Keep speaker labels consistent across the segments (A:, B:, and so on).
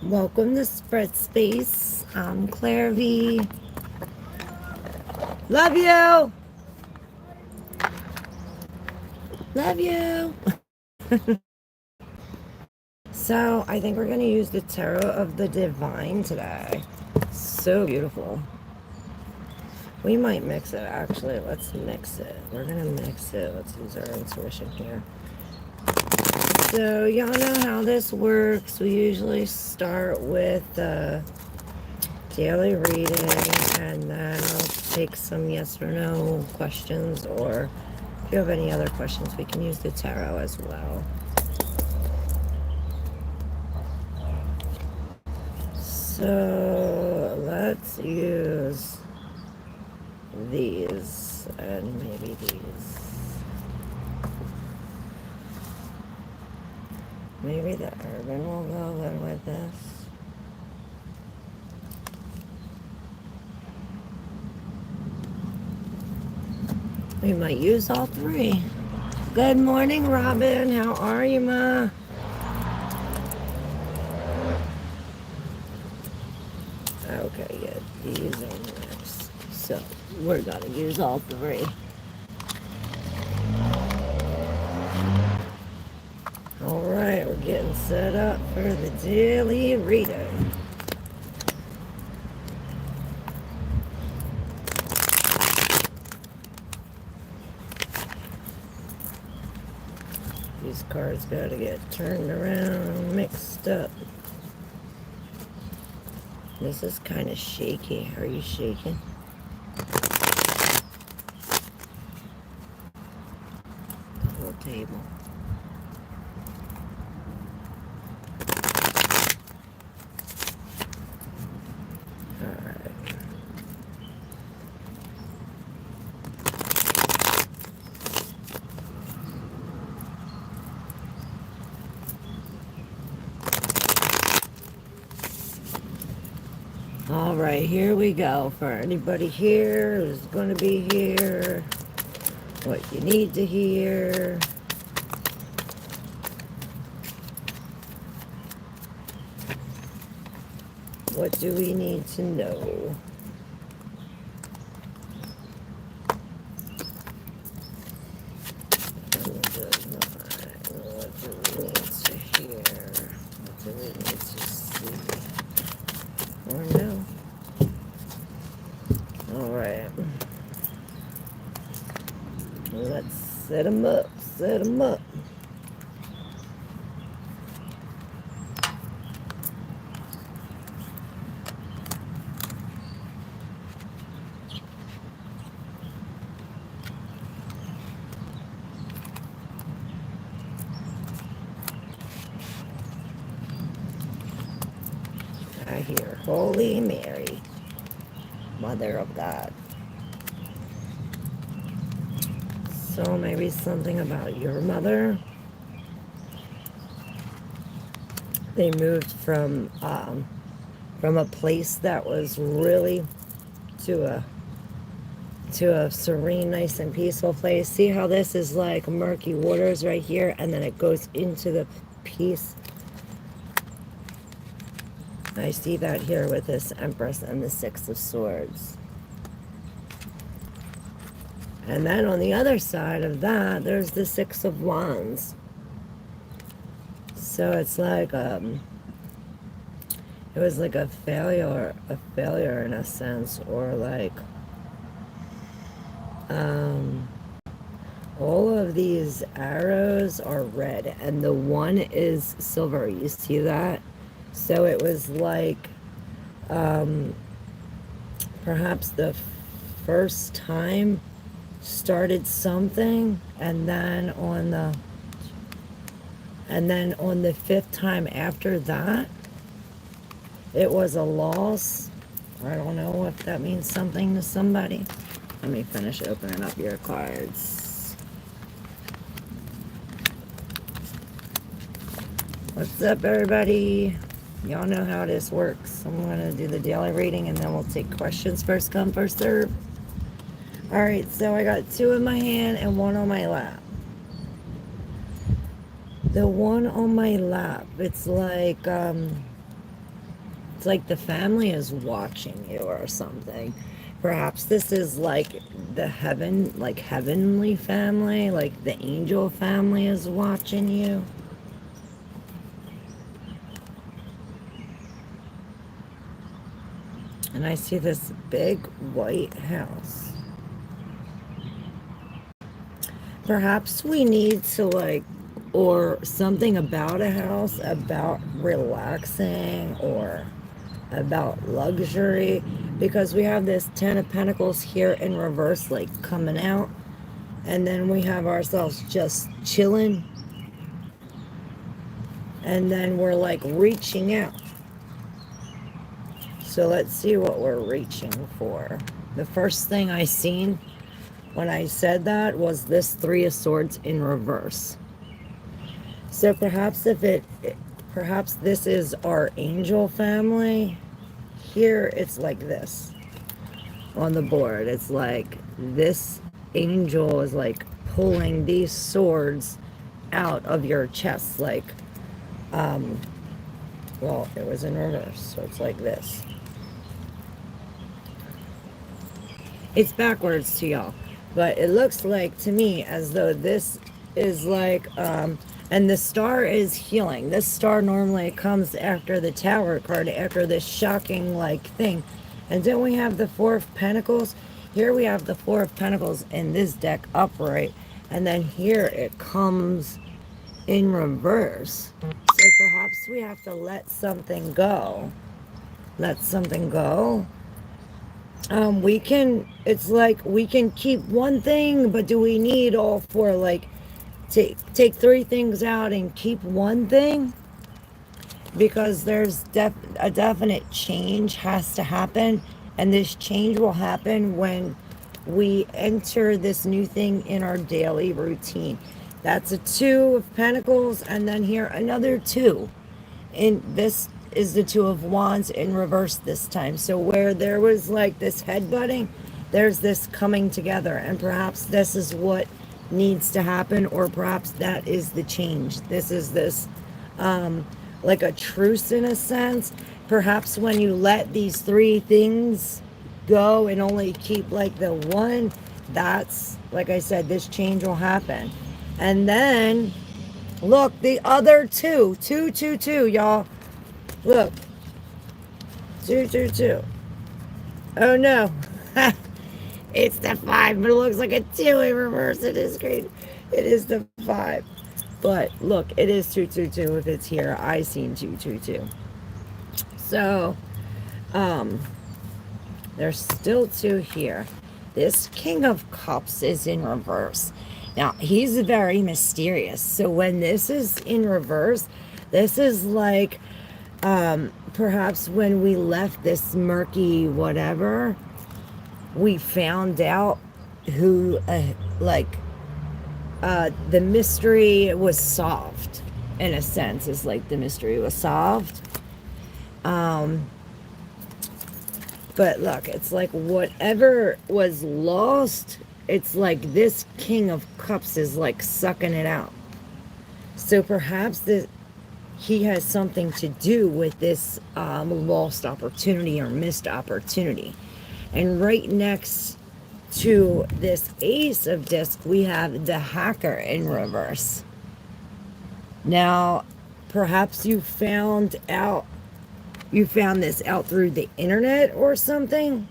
A: Welcome to Spread Space. I'm Claire V. Love you. Love you. So I think we're going to use the Tarot of the Divine today. So beautiful. We might mix it actually. Let's mix it. We're going to mix it. Let's use our intuition here. So y'all know how this works. We usually start with the daily reading, and then I'll take some yes or no questions, or if you have any other questions, we can use the tarot as well. So let's use these and maybe these. Maybe the urban will go good with this. We might use all three. Good morning, Robin. How are you, Ma? Okay, yeah, these are next. So we're gonna use all three. All right, we're getting set up for the daily reading. These cards gotta get turned around, mixed up. This is kind of shaky. Are you shaking? The whole table. All right, here we go. For anybody here who's going to be here, what you need to hear. What do we need to know? What do we need to hear? What do we need to see? Or no? All right. Let's set them up. Set them up. I hear Holy Mary, Mother of God. So maybe something about your mother. They moved from a place that was really to a serene, nice and peaceful place. See how this is like murky waters right here, and then it goes into the peace. I see that here with this Empress and the Six of Swords. And then on the other side of that, there's the Six of Wands. So it's like it was like a failure in a sense, or like all of these arrows are red and the one is silver. You see that? So it was like perhaps the first time started something, and then on the fifth time after that, it was a loss. I don't know if that means something to somebody. Let me finish opening up your cards. What's up, everybody? Y'all know how this works. I'm going to do the daily reading, and then we'll take questions first come, first serve. All right, so I got two in my hand and one on my lap. The one on my lap, it's like It's like the family is watching you or something. Perhaps this is like the heavenly family, like the angel family is watching you. And I see this big white house. Perhaps we need to like, or something about a house, about relaxing or about luxury, because we have this 10 of Pentacles here in reverse, like coming out, and then we have ourselves just chilling, and then we're like reaching out. So let's see what we're reaching for. The first thing I seen when I said that was this 3 of Swords in reverse. So perhaps perhaps this is our angel family. Here it's like this on the board. It's like this angel is like pulling these swords out of your chest, like well, it was in reverse, so it's like this. It's backwards to y'all, but it looks like to me as though this is like and the star is healing. This star normally comes after the Tower card, after this shocking like thing. And then we have the 4 of Pentacles. Here we have the 4 of Pentacles in this deck upright, and then here it comes in reverse. So perhaps we have to let something go. Let something go. It's like we can keep one thing, but do we need all 4? Like take 3 things out and keep one thing? Because there's a definite change has to happen, and this change will happen when we enter this new thing in our daily routine. That's a 2 of Pentacles, and then here another 2. And this is the 2 of Wands in reverse this time. So where there was like this headbutting, there's this coming together, and perhaps this is what needs to happen, or perhaps that is the change. This is this like a truce in a sense. Perhaps when you let these 3 things go and only keep like the 1, that's, like I said, this change will happen. And then look, the other 2, 2, 2, 2, y'all. Look, 2, 2, 2. Oh no. It's the 5, but it looks like a 2 in reverse. It is great. It is the 5. But look, it is 2, 2, 2 if it's here. I seen 2, 2, 2. So, there's still 2 here. This King of Cups is in reverse. Now, he's very mysterious. So when this is in reverse, this is like, perhaps when we left this murky whatever, we found out who, the mystery was solved, in a sense. It's like the mystery was solved. But look, it's like whatever was lost, it's like this King of Cups is like sucking it out. So perhaps he has something to do with this lost opportunity or missed opportunity. And right next to this Ace of Discs, we have the Hacker in reverse. Now, perhaps you found this out through the internet or something,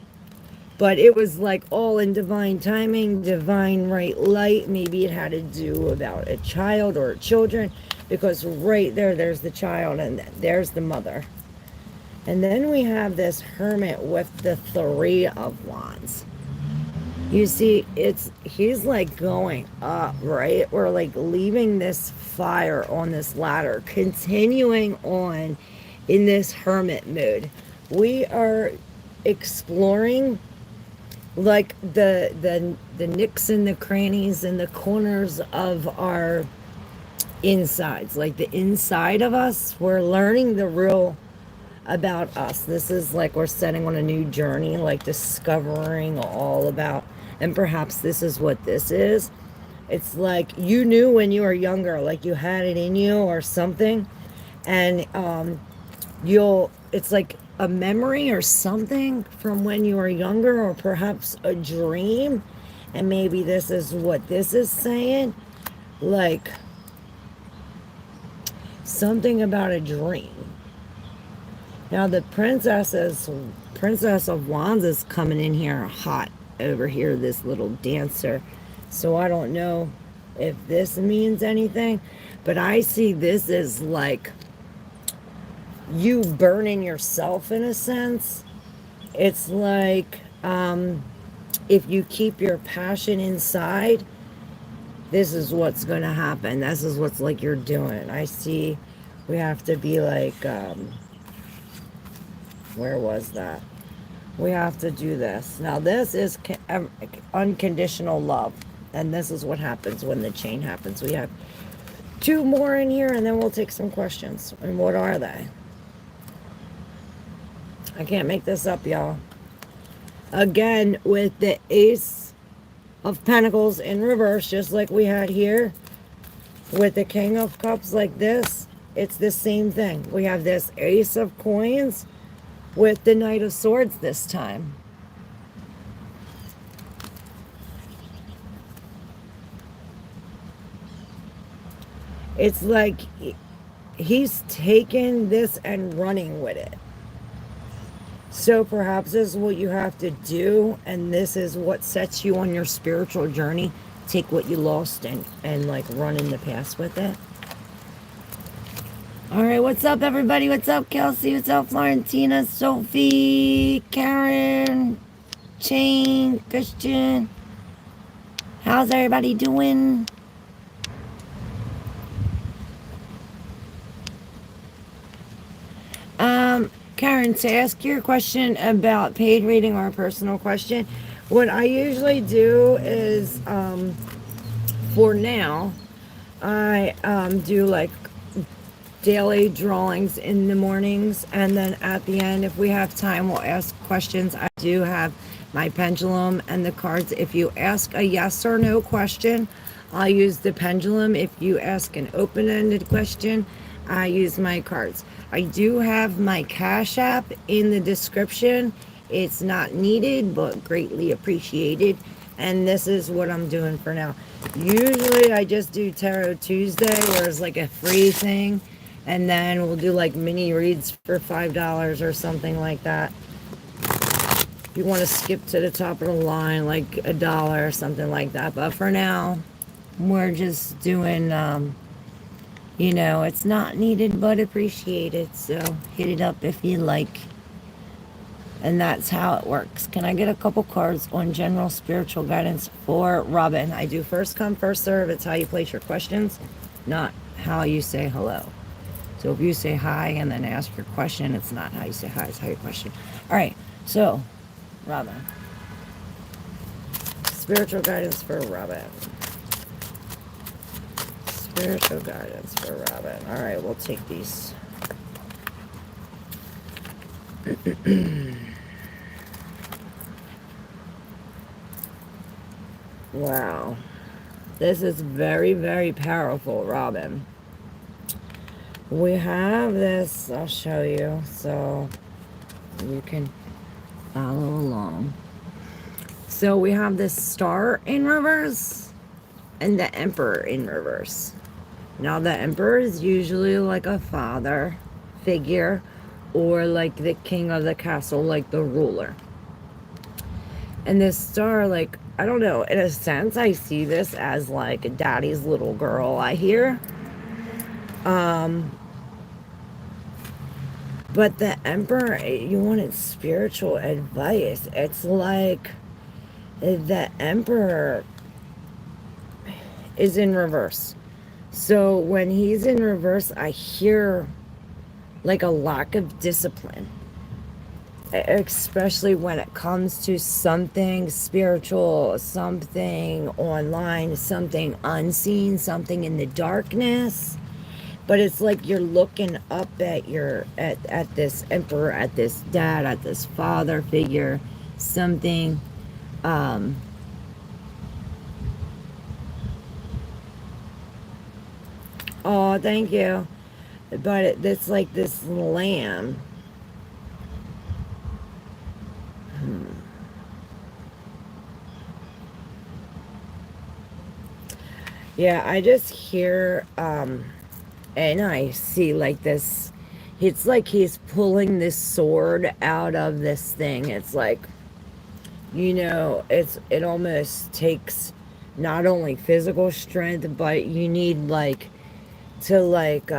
A: but it was like all in divine timing, divine right light. Maybe it had to do about a child or children, because right there's the child and there's the mother. And then we have this Hermit with the 3 of Wands. You see, he's like going up, right? We're like leaving this fire on this ladder, continuing on in this Hermit mood. We are exploring like the nicks and the crannies and the corners of our insides, like the inside of us. We're learning the real about us. This is like we're setting on a new journey, like discovering all about, and perhaps this is what this is. It's like you knew when you were younger, like you had it in you or something, and it's like a memory or something from when you were younger, or perhaps a dream. And maybe this is what this is saying. Like, something about a dream. Now the Princess of Wands is coming in here hot over here, this little dancer. So I don't know if this means anything, but I see this as like you burning yourself in a sense. It's like if you keep your passion inside, this is what's going to happen. This is what's like you're doing. I see we have to be like, where was that? We have to do this. Now this is unconditional love. And this is what happens when the chain happens. We have 2 more in here, and then we'll take some questions. And what are they? I can't make this up, y'all. Again, with the Ace of Pentacles in reverse, just like we had here, with the King of Cups like this, it's the same thing. We have this Ace of Coins with the Knight of Swords this time. It's like he's taken this and running with it. So perhaps this is what you have to do, and this is what sets you on your spiritual journey. Take what you lost and like run in the past with it. All right, what's up, everybody? What's up, Kelsey? What's up, Florentina, Sophie, Karen, Shane, Christian? How's everybody doing? Karen, to ask your question about paid reading or a personal question, what I usually do is, for now, I do like daily drawings in the mornings, and then at the end, if we have time, we'll ask questions. I do have my pendulum and the cards. If you ask a yes or no question, I'll use the pendulum. If you ask an open-ended question, I use my cards. I do have my Cash App in the description. It's not needed, but greatly appreciated. And this is what I'm doing for now. Usually I just do Tarot Tuesday, where it's like a free thing. And then we'll do like mini reads for $5 or something like that. If you want to skip to the top of the line, like $1 or something like that. But for now, we're just doing, you know, it's not needed but appreciated. So hit it up if you like. And that's how it works. Can I get a couple cards on general spiritual guidance for Robin? I do first come, first serve. It's how you place your questions, not how you say hello. So if you say hi and then ask your question, it's not how you say hi, it's how you question. All right, so Robin. Spiritual guidance for Robin. Spiritual guidance for Robin. All right, we'll take these. Wow. This is very, very powerful, Robin. We have this, I'll show you so you can follow along. So we have this Star in reverse and the Emperor in reverse. Now the Emperor is usually like a father figure, or like the king of the castle, like the ruler. And this Star, like, I don't know, in a sense I see this as like a daddy's little girl, I hear. But the Emperor, you wanted spiritual advice. It's like the Emperor is in reverse. So when he's in reverse, I hear like a lack of discipline. Especially when it comes to something spiritual, something online, something unseen, something in the darkness. But it's like you're looking up at at this Emperor, at this dad, at this father figure, something. Oh, thank you. But it's like this lamb. Yeah, I just hear, and I see like this, it's like he's pulling this sword out of this thing. It's like, it almost takes not only physical strength, but you need like to like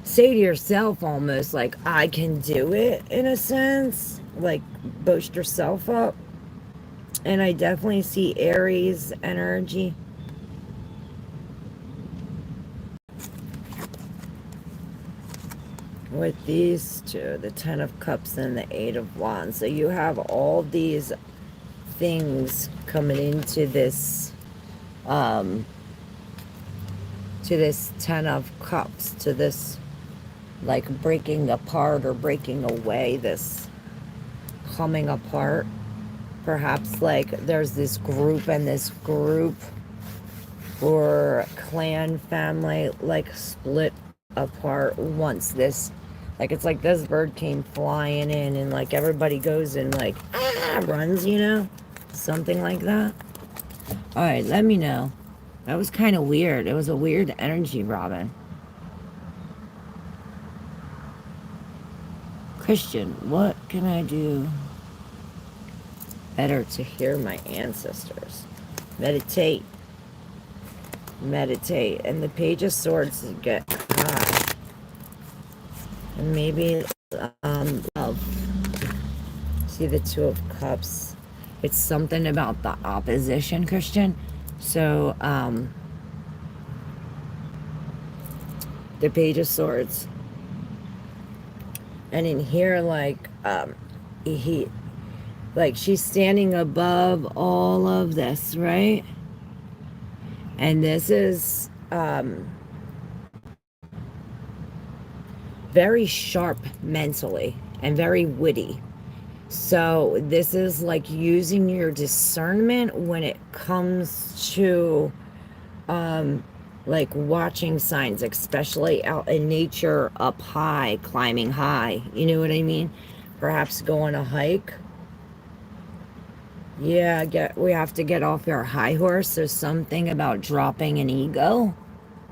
A: say to yourself almost like I can do it in a sense, like boost yourself up. And I definitely see Aries energy. With these two, the Ten of Cups and the Eight of Wands. So you have all these things coming into this to this Ten of Cups, to this like breaking apart or breaking away, this coming apart. Perhaps like there's this group and this group or clan family like split apart once this, like it's like this bird came flying in and like everybody goes and like runs, something like that. All right, let me know. That was kind of weird. It was a weird energy, Robin. Christian, what can I do better to hear my ancestors? Meditate. Meditate. And the Page of Swords get high. And maybe love. See the Two of Cups. It's something about the opposition, Christian. So, the Page of Swords. And in here, like, she's standing above all of this, right? And this is, very sharp mentally and very witty. So this is like using your discernment when it comes to like watching signs, especially out in nature, up high, climbing high. You know what I mean? Perhaps go on a hike. Yeah, we have to get off our high horse. There's something about dropping an ego,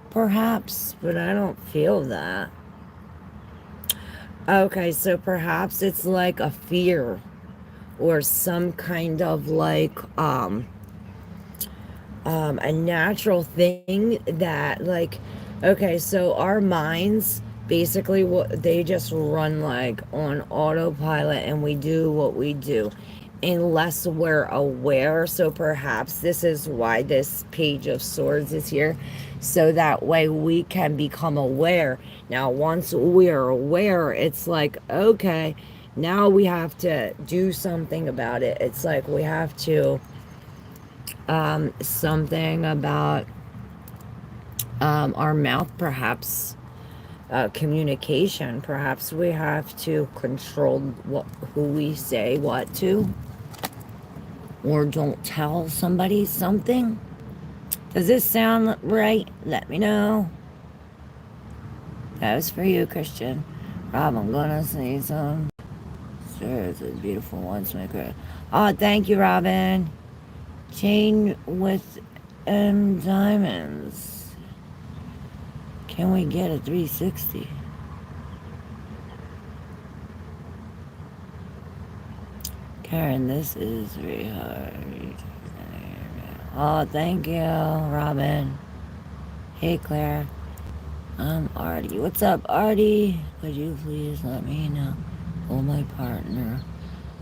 A: perhaps, but I don't feel that. Okay, so perhaps it's like a fear or some kind of like a natural thing that like, okay, so our minds basically what they just run like on autopilot and we do what we do unless we're aware. So perhaps this is why this Page of Swords is here, so that way we can become aware. Now once we're aware, it's like, okay, now we have to do something about it. It's like we have to something about our mouth, perhaps communication. Perhaps we have to control who we say what to, or don't tell somebody something. Does this sound right? Let me know. That was for you, Christian. Rob, I'm gonna say some. Sure, it's a beautiful one, Smaker. Oh, thank you, Robin. Chain with diamonds. Can we get a 360? Karen, this is very hard. Oh, thank you, Robin. Hey, Claire. I'm Artie. What's up, Artie? Could you please let me know who my partner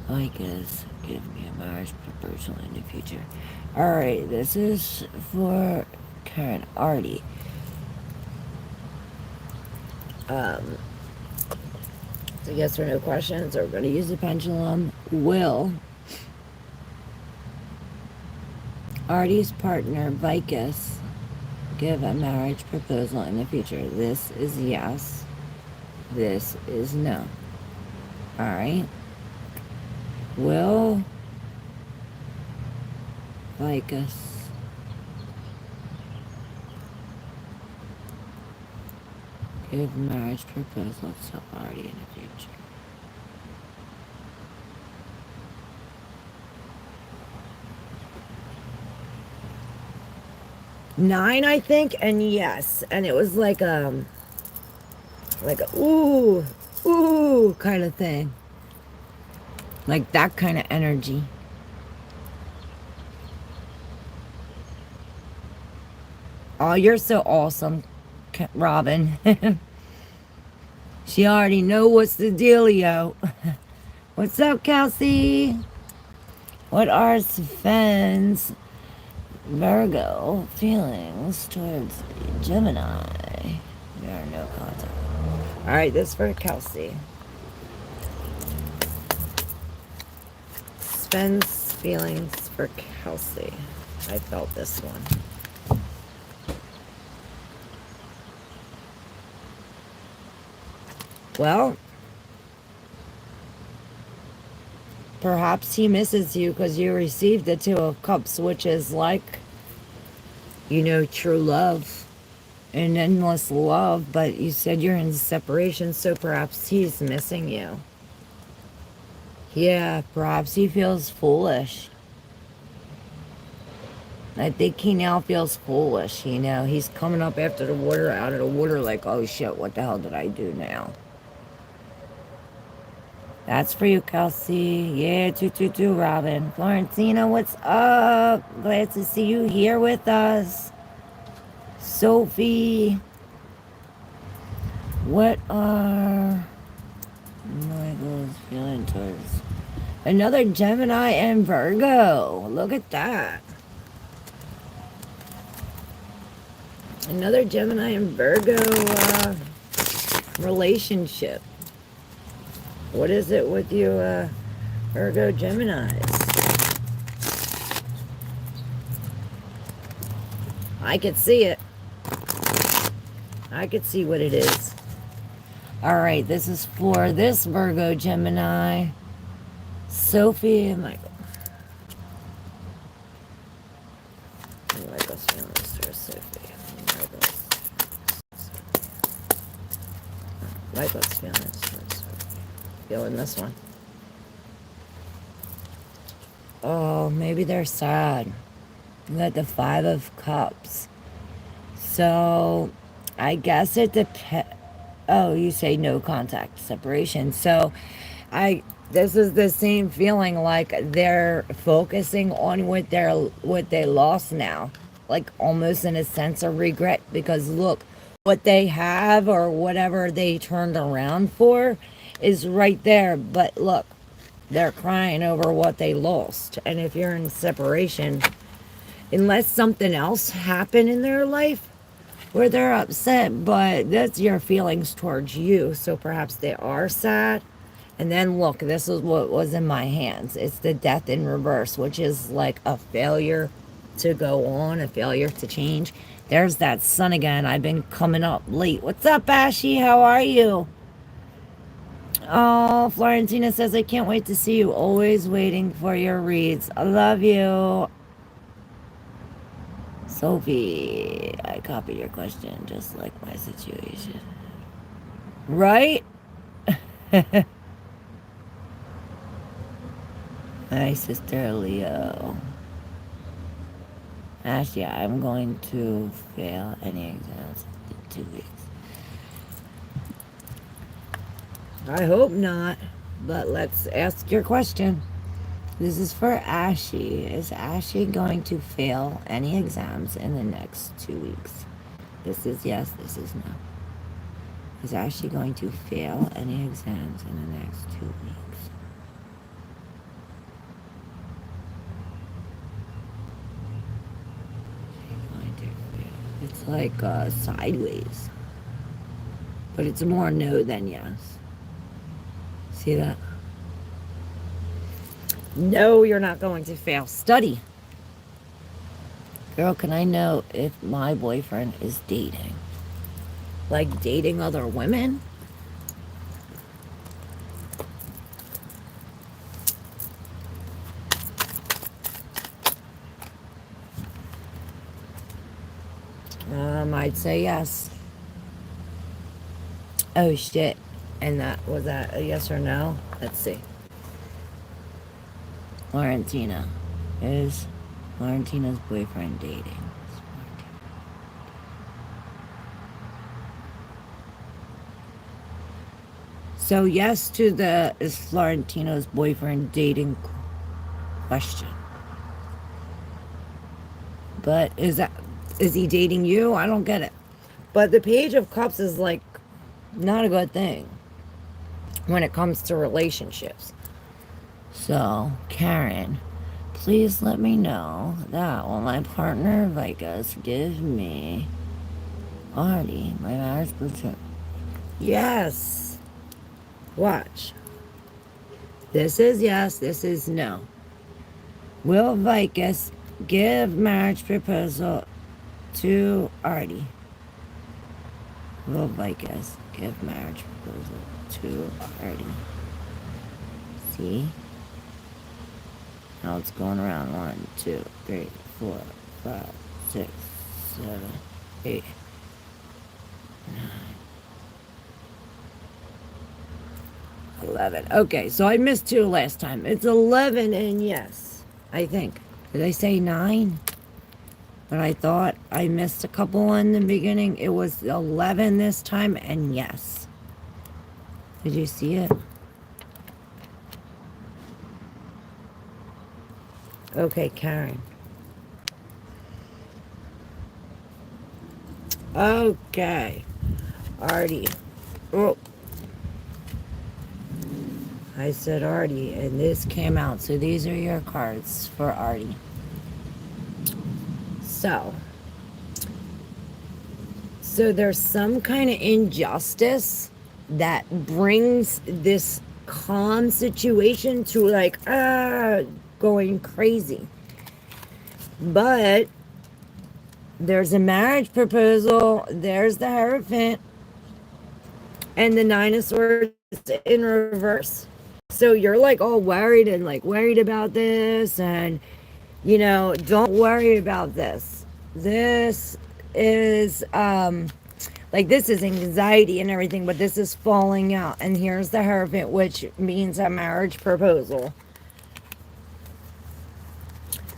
A: like is? Give me a marriage proposal in the future. Alright, this is for Karen. Artie. So yes or no questions. We're going to use the pendulum. Will Artie's partner, Vicus, give a marriage proposal in the future? This is yes. This is no. Alright. Will Vicus give marriage proposal to Artie in the future? 9, I think, and yes, and it was like a ooh, ooh kind of thing, like that kind of energy. Oh, you're so awesome, Robin. She already know what's the dealio. What's up, Kelsey? What are Sven's Virgo feelings towards Gemini? There are no contact. All right, this for Kelsey. Sven's feelings for Kelsey. I felt this one. Well, perhaps he misses you because you received the 2 of Cups, which is like, you know, true love and endless love, but you said you're in separation, so perhaps he's missing you. Yeah, perhaps he feels foolish. I think he now feels foolish, you know. He's coming up after the water, out of the water, like, oh shit, what the hell did I do now? That's for you, Kelsey. Yeah, 222, Robin. Florentina, what's up? Glad to see you here with us. Sophie. What are Michael's feeling towards another Gemini and Virgo? Look at that. Another Gemini and Virgo relationship. What is it with you Virgo Geminis? I could see it. I could see what it is. All right, this is for this Virgo Gemini, Sophie and Michael. Michael's feelings for Sophie. Michael's feelings for Sophie. Feeling this one. Oh, maybe they're sad. You got the 5 of Cups. So, I guess it depends. Oh, you say no contact, separation. So, this is the same feeling like they're focusing on what they lost now, like almost in a sense of regret, because look, what they have or whatever they turned around for is right there, but look, they're crying over what they lost. And if you're in separation, unless something else happened in their life where they're upset, but that's your feelings towards you, so perhaps they are sad. And then look, this is what was in my hands. It's the Death in reverse, which is like a failure to go on, a failure to change. There's that sun again. I've been coming up late. What's up, Ashy? How are you? Oh, Florentina says, I can't wait to see you. Always waiting for your reads. I love you. Sophie, I copied your question just like my situation. Right? Hi, Sister Leo. Actually, I'm going to fail any exams in 2 weeks. I hope not, but let's ask your question. This is for Ashy. Is Ashy going to fail any exams in the next 2 weeks? This is yes, this is no. Is Ashy going to fail any exams in the next 2 weeks? It's like sideways. But it's more no than yes. See that? No, you're not going to fail. Study. Girl, can I know if my boyfriend is dating? Like dating other women? I'd say yes. Oh shit. And was that a yes or no? Let's see. Florentina. Is Florentina's boyfriend dating? So yes to the is Florentino's boyfriend dating question. But is he dating you? I don't get it. But the Page of Cups is like not a good thing when it comes to relationships. So, Karen, please let me know that will my partner Vegas give me Artie, my marriage proposal. Yes. Watch. This is yes, this is no. Will Vegas give marriage proposal to Artie? Will Vegas give marriage proposal to Artie? See? Now it's going around 1, 2, 3, 4, 5, 6, 7, 8, 9, 11. Okay, so I missed 2 last time. It's 11 and yes, I think. Did I say 9? But I thought I missed a couple in the beginning. It was 11 this time and yes. Did you see it? Okay, Karen. Okay. Artie. Oh. I said Artie, and this came out. So these are your cards for Artie. So there's some kind of injustice that brings this calm situation to like, going crazy. But there's a marriage proposal, there's the Hierophant, and the 9 of Swords in reverse. So you're like all worried and like worried about this, and you know, don't worry about this. This is like this is anxiety and everything, but this is falling out. And here's the Hierophant, which means a marriage proposal.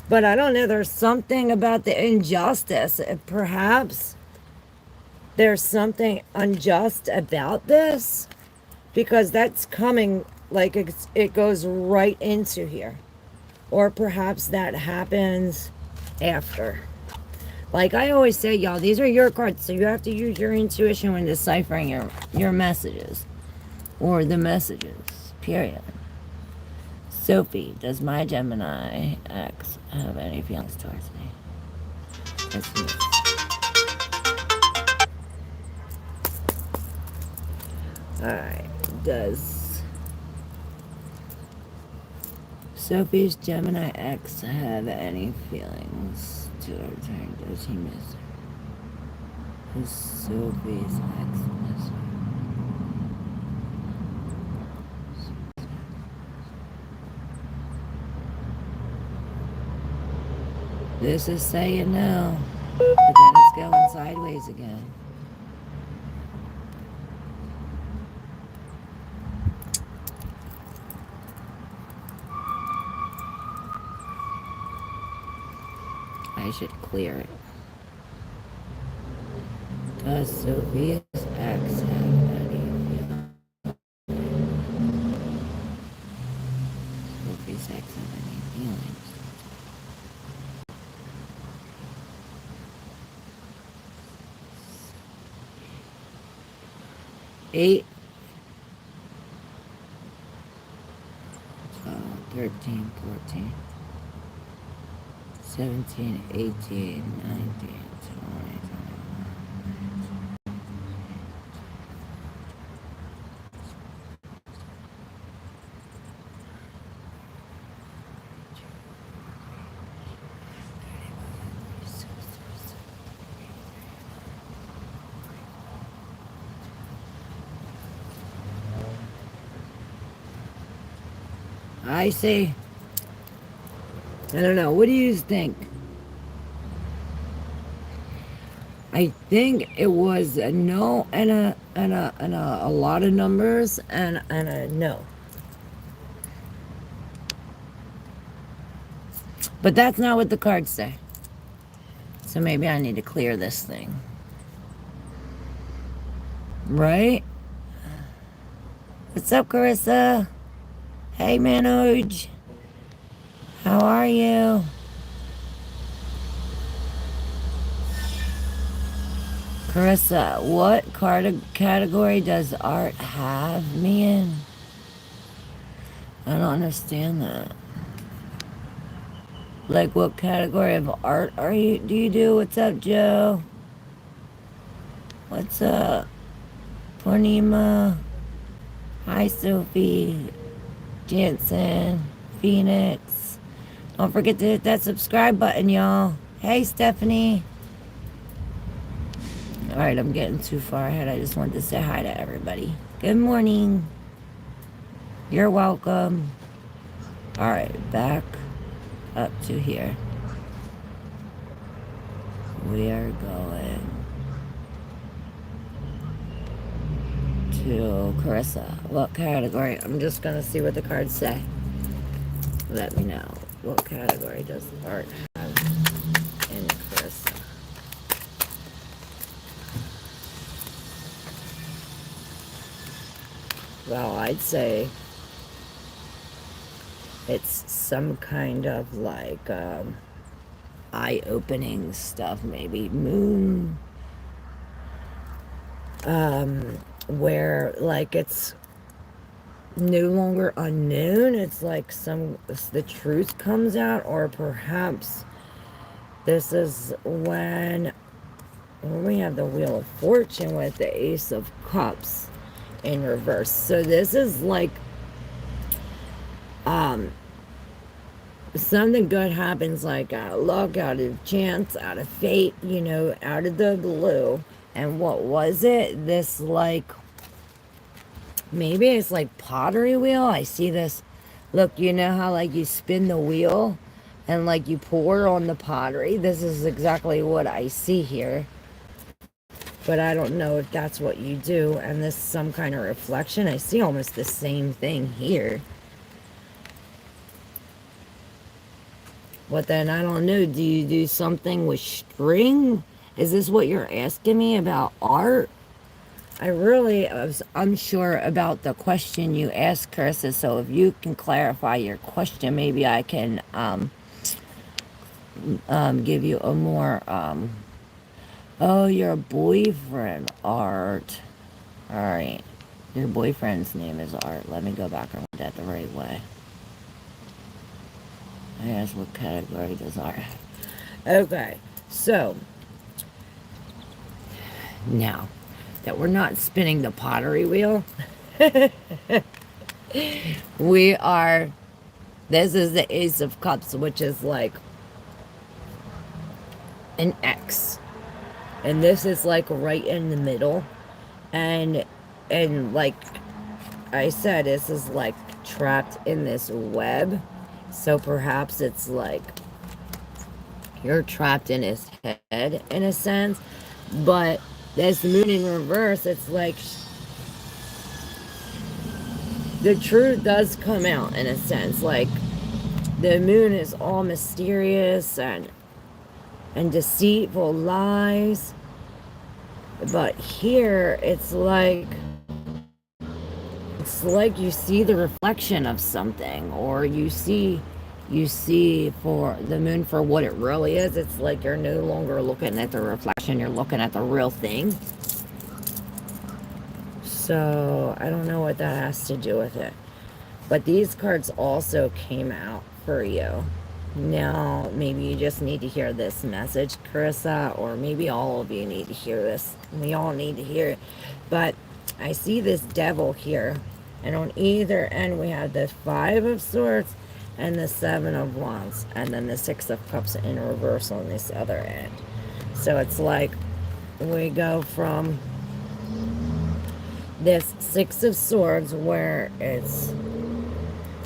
A: But I don't know, there's something about the injustice. Perhaps there's something unjust about this, because that's coming like it goes right into here. Or perhaps that happens after. Like I always say, y'all, these are your cards, so you have to use your intuition when deciphering your messages. Or the messages, period. Sophie, does my Gemini ex have any feelings towards me? That's me. Alright, does Sophie's Gemini ex have any feelings to her? Does he miss her? Does Sophie's ex miss her? This is saying no, but then it's going sideways again. I should clear it. Does Sophia's ex have any feelings? Sophie's ex have any feelings? Eight, 12, 13, 14, 17, 18, 19, 20, 21. I say, I don't know. What do you think? I think it was a no and a lot of numbers and a no. But that's not what the cards say. So maybe I need to clear this thing. Right? What's up, Carissa? Hey, Manoj. How are you? Carissa, what category does art have me in? I don't understand that. Like, what category of art do you do? What's up, Joe? What's up? Purnima. Hi, Sophie. Jansen. Phoenix. Don't forget to hit that subscribe button, y'all. Hey, Stephanie. Alright, I'm getting too far ahead. I just wanted to say hi to everybody. Good morning. You're welcome. Alright, back up to here. We are going to Carissa. What category? I'm just gonna see what the cards say. Let me know. What category does art have in Carissa? Well, I'd say it's some kind of like eye-opening stuff, maybe moon, where like it's no longer unknown. It's like the truth comes out, or perhaps this is when we have the Wheel of Fortune with the Ace of Cups in reverse. So this is like something good happens, like out of luck, out of chance, out of fate, you know, out of the blue. And what was it? This like, maybe it's like pottery wheel. I see this. Look, you know how like you spin the wheel and like you pour on the pottery? This is exactly what I see here. But I don't know if that's what you do. And this is some kind of reflection. I see almost the same thing here. But then I don't know. Do you do something with string? Is this what you're asking me about art? I really was unsure about the question you asked, Carissa. So if you can clarify your question, maybe I can give you a more oh, your boyfriend, Art. All right, your boyfriend's name is Art. Let me go back and read that the right way. I asked what category does Art have. Okay, so now that we're not spinning the pottery wheel, we are, this is the Ace of Cups, which is like an X. And this is like right in the middle. And like I said, this is like trapped in this web. So perhaps it's like you're trapped in his head in a sense. But this moon in reverse, it's like the truth does come out in a sense. Like the moon is all mysterious and deceitful lies. But here it's like you see the reflection of something, or you see for the moon for what it really is. It's like you're no longer looking at the reflection, you're looking at the real thing. So I don't know what that has to do with it. But these cards also came out for you. Now, maybe you just need to hear this message, Carissa, or maybe all of you need to hear this. We all need to hear it. But I see this devil here. And on either end, we have the Five of Swords and the Seven of Wands. And then the Six of Cups in reverse on this other end. So it's like we go from this Six of Swords where it's...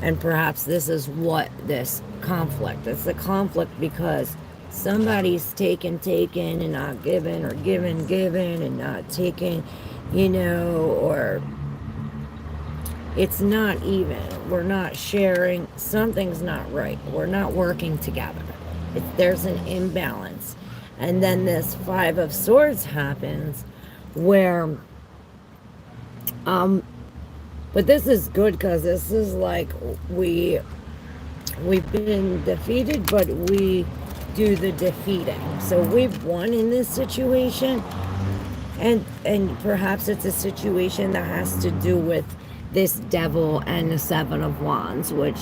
A: And perhaps this is what this conflict. It's a conflict because somebody's taken and not given, or given and not taken, you know, or it's not even. We're not sharing. Something's not right. We're not working together. There's an imbalance. And then this Five of Swords happens where But this is good because this is like we've been defeated, but we do the defeating. So we've won in this situation, and perhaps it's a situation that has to do with this devil and the Seven of Wands, which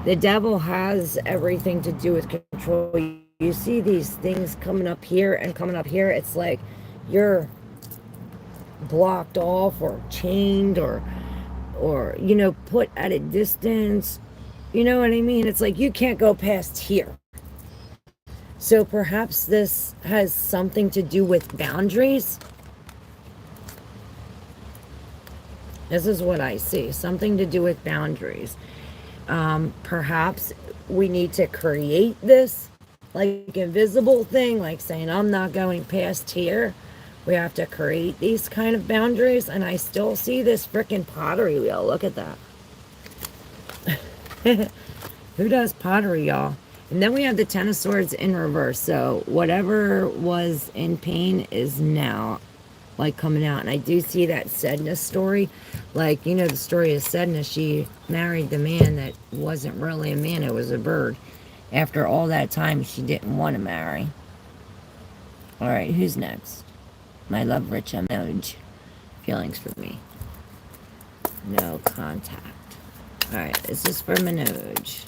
A: the devil has everything to do with control. You see these things coming up here and coming up here. It's like you're blocked off or chained or you know, put at a distance. You know what I mean? It's like you can't go past here. So perhaps this has something to do with boundaries. This is what I see. Something to do with boundaries. Perhaps we need to create this like invisible thing, like saying, I'm not going past here. We have to create these kind of boundaries. And I still see this freaking pottery wheel. Look at that. Who does pottery, y'all? And then we have the Ten of Swords in reverse. So whatever was in pain is now like coming out. And I do see that Sedna story. Like, you know, the story of Sedna, she married the man that wasn't really a man, it was a bird. After all that time, she didn't want to marry. All right, who's next? My love, Rich Emoji. Feelings for me. No contact. All right, this is for Manoj.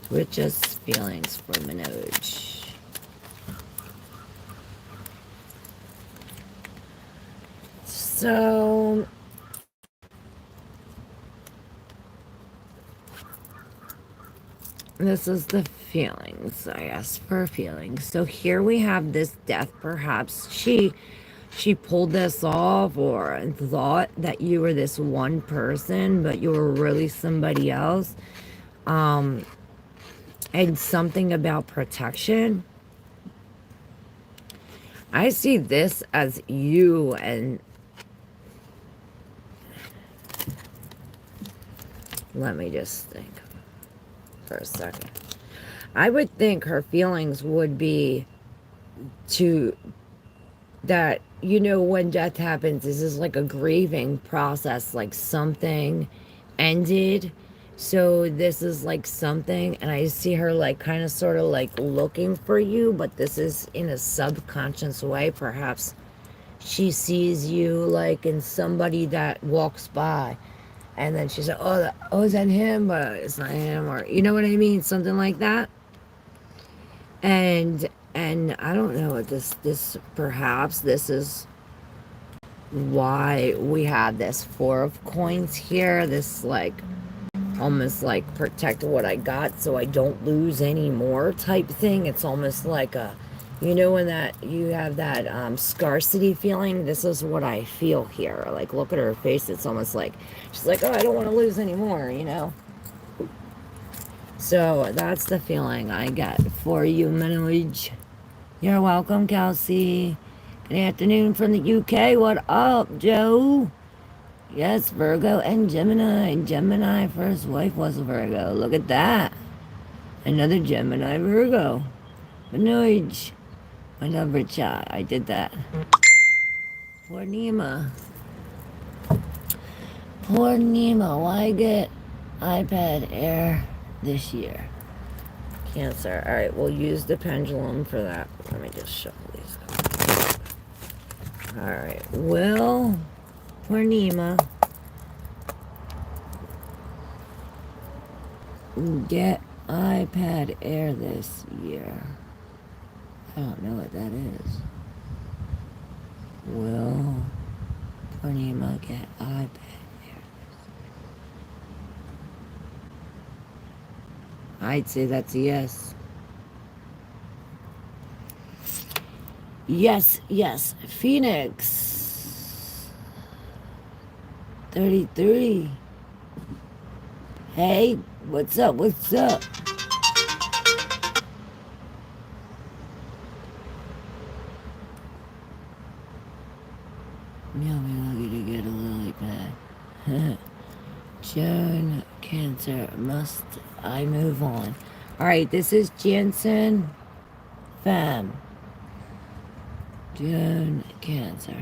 A: Rich's feelings for Manoj. So, this is the feelings. I asked for feelings. So here we have this death. Perhaps she pulled this off or thought that you were this one person, but you were really somebody else. And something about protection. I see this as you and let me just think for a second. I would think her feelings would be to that, you know, when death happens, this is like a grieving process, like something ended. So this is like something, and I see her like kind of sort of like looking for you, but this is in a subconscious way. Perhaps she sees you like in somebody that walks by. And then she said, oh, is that him? But it's not him. Or, you know what I mean? Something like that. And I don't know what this perhaps this is why we have this Four of Coins here. This like, almost like protect what I got so I don't lose any more type thing. It's almost like a, you know, when that you have that scarcity feeling. This is what I feel here. Like, look at her face. It's almost like she's like, oh, I don't want to lose anymore, you know. So that's the feeling I get for you, Manoj. You're welcome, Kelsey. Good afternoon from the UK. What up, Joe? Yes, Virgo and Gemini. Gemini first wife was a Virgo. Look at that. Another Gemini Virgo. Manoj. I love Richa. I did that. Poor Nima. Poor Nima. Why get iPad Air this year? Cancer. Alright, we'll use the pendulum for that. Let me just shuffle these. Alright. Well, poor Nima. Get iPad Air this year. I don't know what that is. Will Purnima get iPad Air? I'd say that's a yes. Yes, yes. Phoenix 33. Hey, what's up? What's up? You'll be lucky to get a lily pad. Joan, Cancer, must I move on? Alright, this is Jansen, Femme. Joan, Cancer.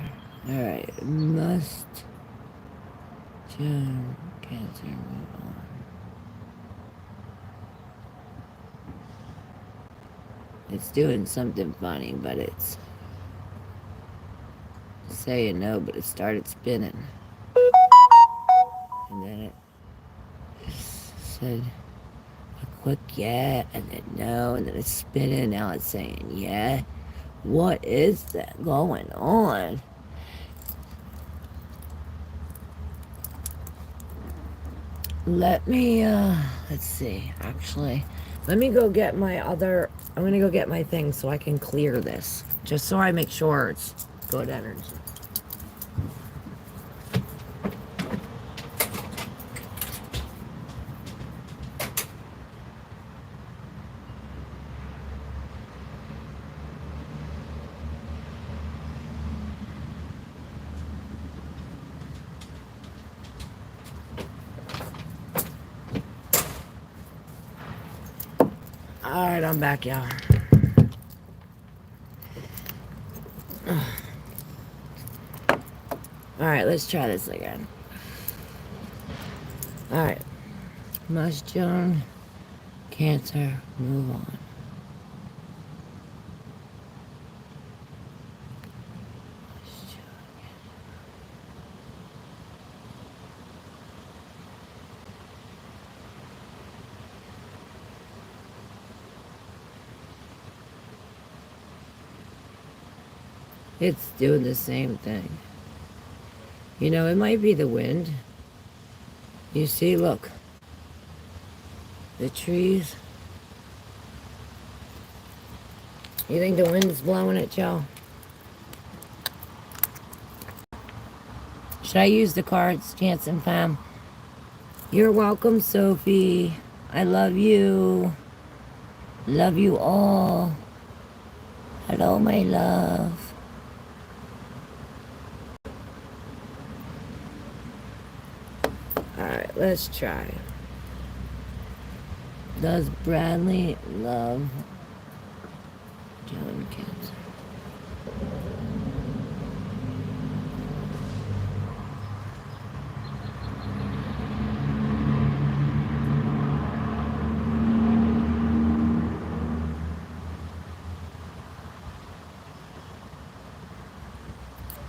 A: Alright, must Joan, Cancer, move on. It's doing something funny, but it's saying no, but it started spinning. And then it said a quick yeah, and then no, and then it's spinning. Now it's saying yeah. What is that going on? Let me, let's see, actually. Let me go get my other, I'm gonna go get my thing so I can clear this. Just so I make sure it's good energy. Alright, I'm back, y'all. Alright, let's try this again. Alright. Musjohn, Cancer, move on. It's doing the same thing. You know, it might be the wind. You see, look. The trees. You think the wind's blowing it, Joe? Should I use the cards, Chance and Pam? You're welcome, Sophie. I love you. Love you all. Hello, my love. Alright, let's try. Does Bradley love John Cancer?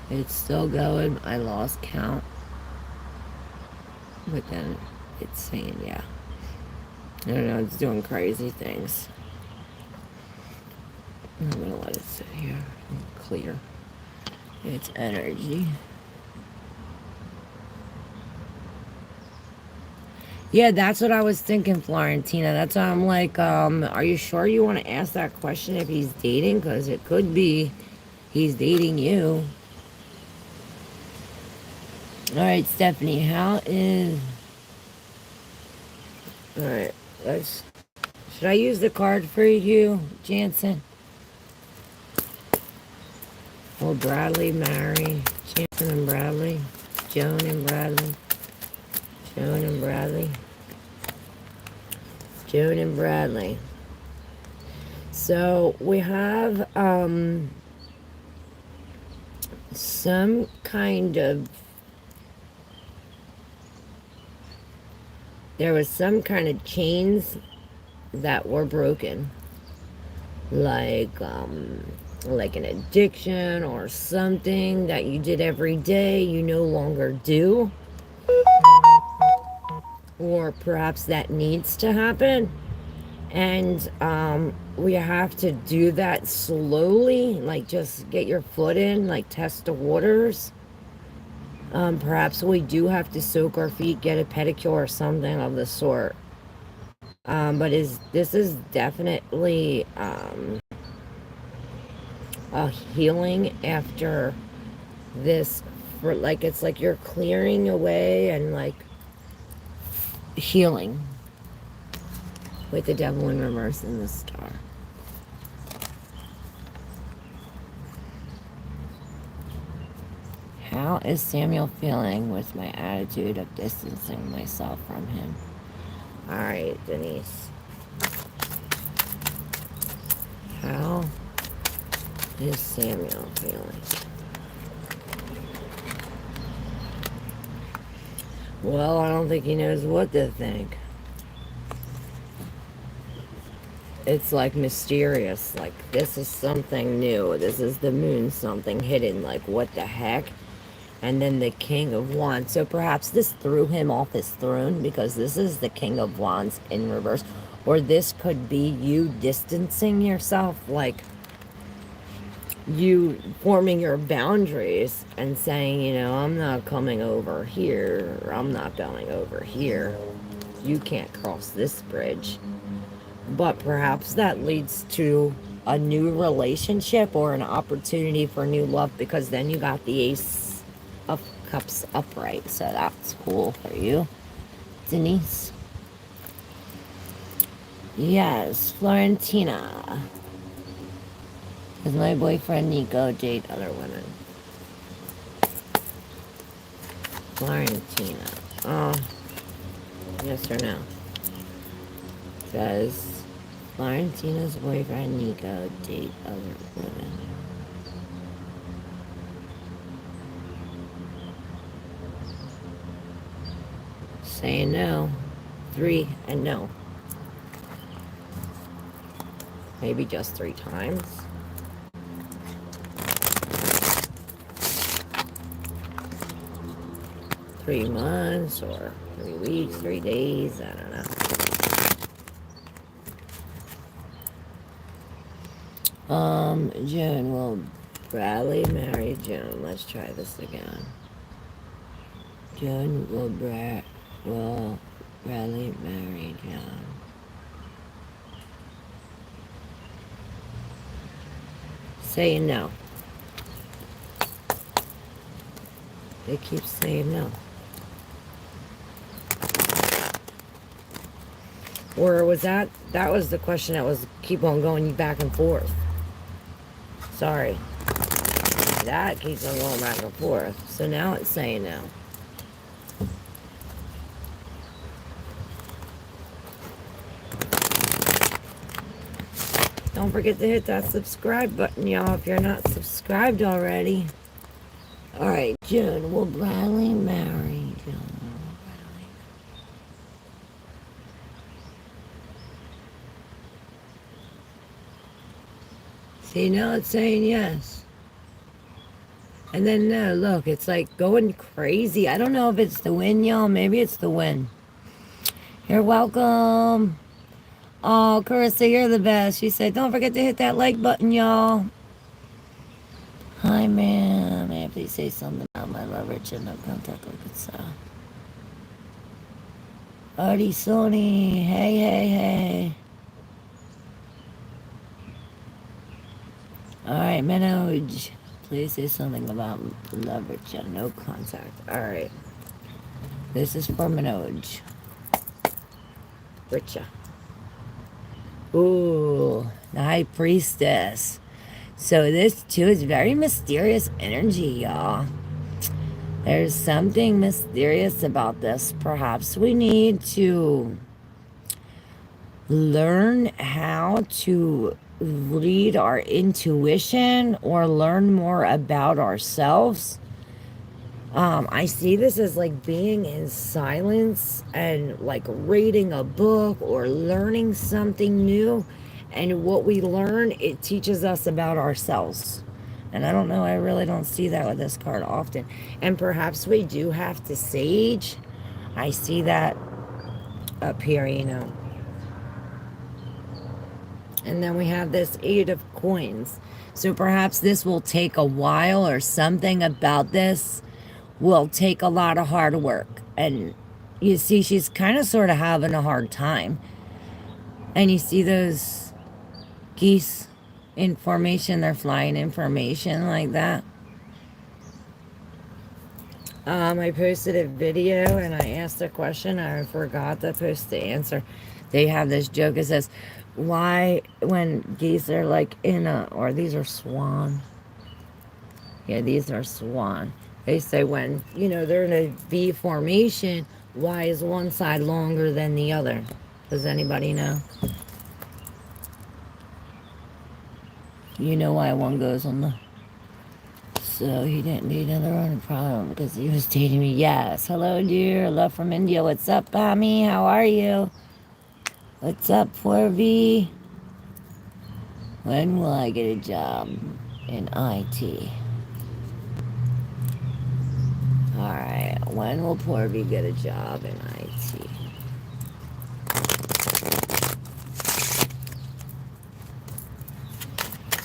A: It's still going. I lost count. But then it's saying, yeah. I don't know, it's doing crazy things. I'm gonna let it sit here and clear its energy. Yeah, that's what I was thinking, Florentina. That's why I'm like, are you sure you want to ask that question if he's dating? Because it could be he's dating you. Alright, Stephanie, how is... Alright, let's... Should I use the card for you, Jansen? Will Bradley marry Jansen and Bradley? Joan and Bradley? Joan and Bradley? Joan and Bradley. So, we have, some kind of... There was some kind of chains that were broken. Like an addiction or something that you did every day you no longer do. Or perhaps that needs to happen. And we have to do that slowly. Like just get your foot in, like test the waters. Perhaps we do have to soak our feet, get a pedicure or something of the sort. But this is definitely a healing after this. For like it's like you're clearing away and like healing with the devil in reverse and the star. How is Samuel feeling with my attitude of distancing myself from him? Alright, Denise. How is Samuel feeling? Well, I don't think he knows what to think. It's like mysterious. Like, this is something new. This is the moon, something hidden. Like, what the heck? And then the King of Wands. So perhaps this threw him off his throne because this is the King of Wands in reverse. Or this could be you distancing yourself, like you forming your boundaries and saying, you know, I'm not coming over here. Or I'm not going over here. You can't cross this bridge. But perhaps that leads to a new relationship or an opportunity for new love, because then you got the Ace of Cups upright. So that's cool for you, Denise. Yes, Florentina. Does my boyfriend Nico date other women? Florentina. Oh, yes or no? Does Florentina's boyfriend Nico date other women? Saying no. 3 and no. Maybe just 3 times. Three months or 3 weeks, 3 days, I don't know. Joan, will Bradley marry Joan? Let's try this again. Joan, will Bradley marry Joan? Saying no. They keep saying no. Or was that was the question that was keep on going back and forth. Sorry. That keeps on going back and forth. So now it's saying no. Don't forget to hit that subscribe button, y'all, if you're not subscribed already. Alright, June, will Bradley marry June? See, now it's saying yes. And then no, look, it's like going crazy. I don't know if it's the wind, y'all. Maybe it's the wind. You're welcome. Oh, Carissa, you're the best. She said, don't forget to hit that like button, y'all. Hi, ma'am. May I please say something about my leverage and no contact with it, so. Artie Sony, hey, hey, hey. Alright, Manoj. Please say something about leverage and no contact. Alright. This is for Manoj. Richa. Ooh, the High Priestess. So this too is very mysterious energy, y'all. There's something mysterious about this. Perhaps we need to learn how to read our intuition or learn more about ourselves. I see this as like being in silence and like reading a book or learning something new. And what we learn, it teaches us about ourselves. And I don't know, I really don't see that with this card often. And perhaps we do have to sage. I see that up here, you know. And then we have this 8 of coins. So perhaps this will take a while, or something about this will take a lot of hard work. And you see she's kind of sort of having a hard time. And you see those geese in formation, they're flying in formation like that. I posted a video and I asked a question. I forgot to post the answer. They have this joke. It says, why when geese are like in a, or these are swan. Yeah, these are swan. They say when, you know, they're in a V formation, why is one side longer than the other? Does anybody know? You know why one goes on the So he didn't need another one problem because he was dating me. Yes. Hello, dear. Love from India. What's up, Bami? How are you? What's up, 4V? When will I get a job in IT? Alright. When will 4V get a job in IT?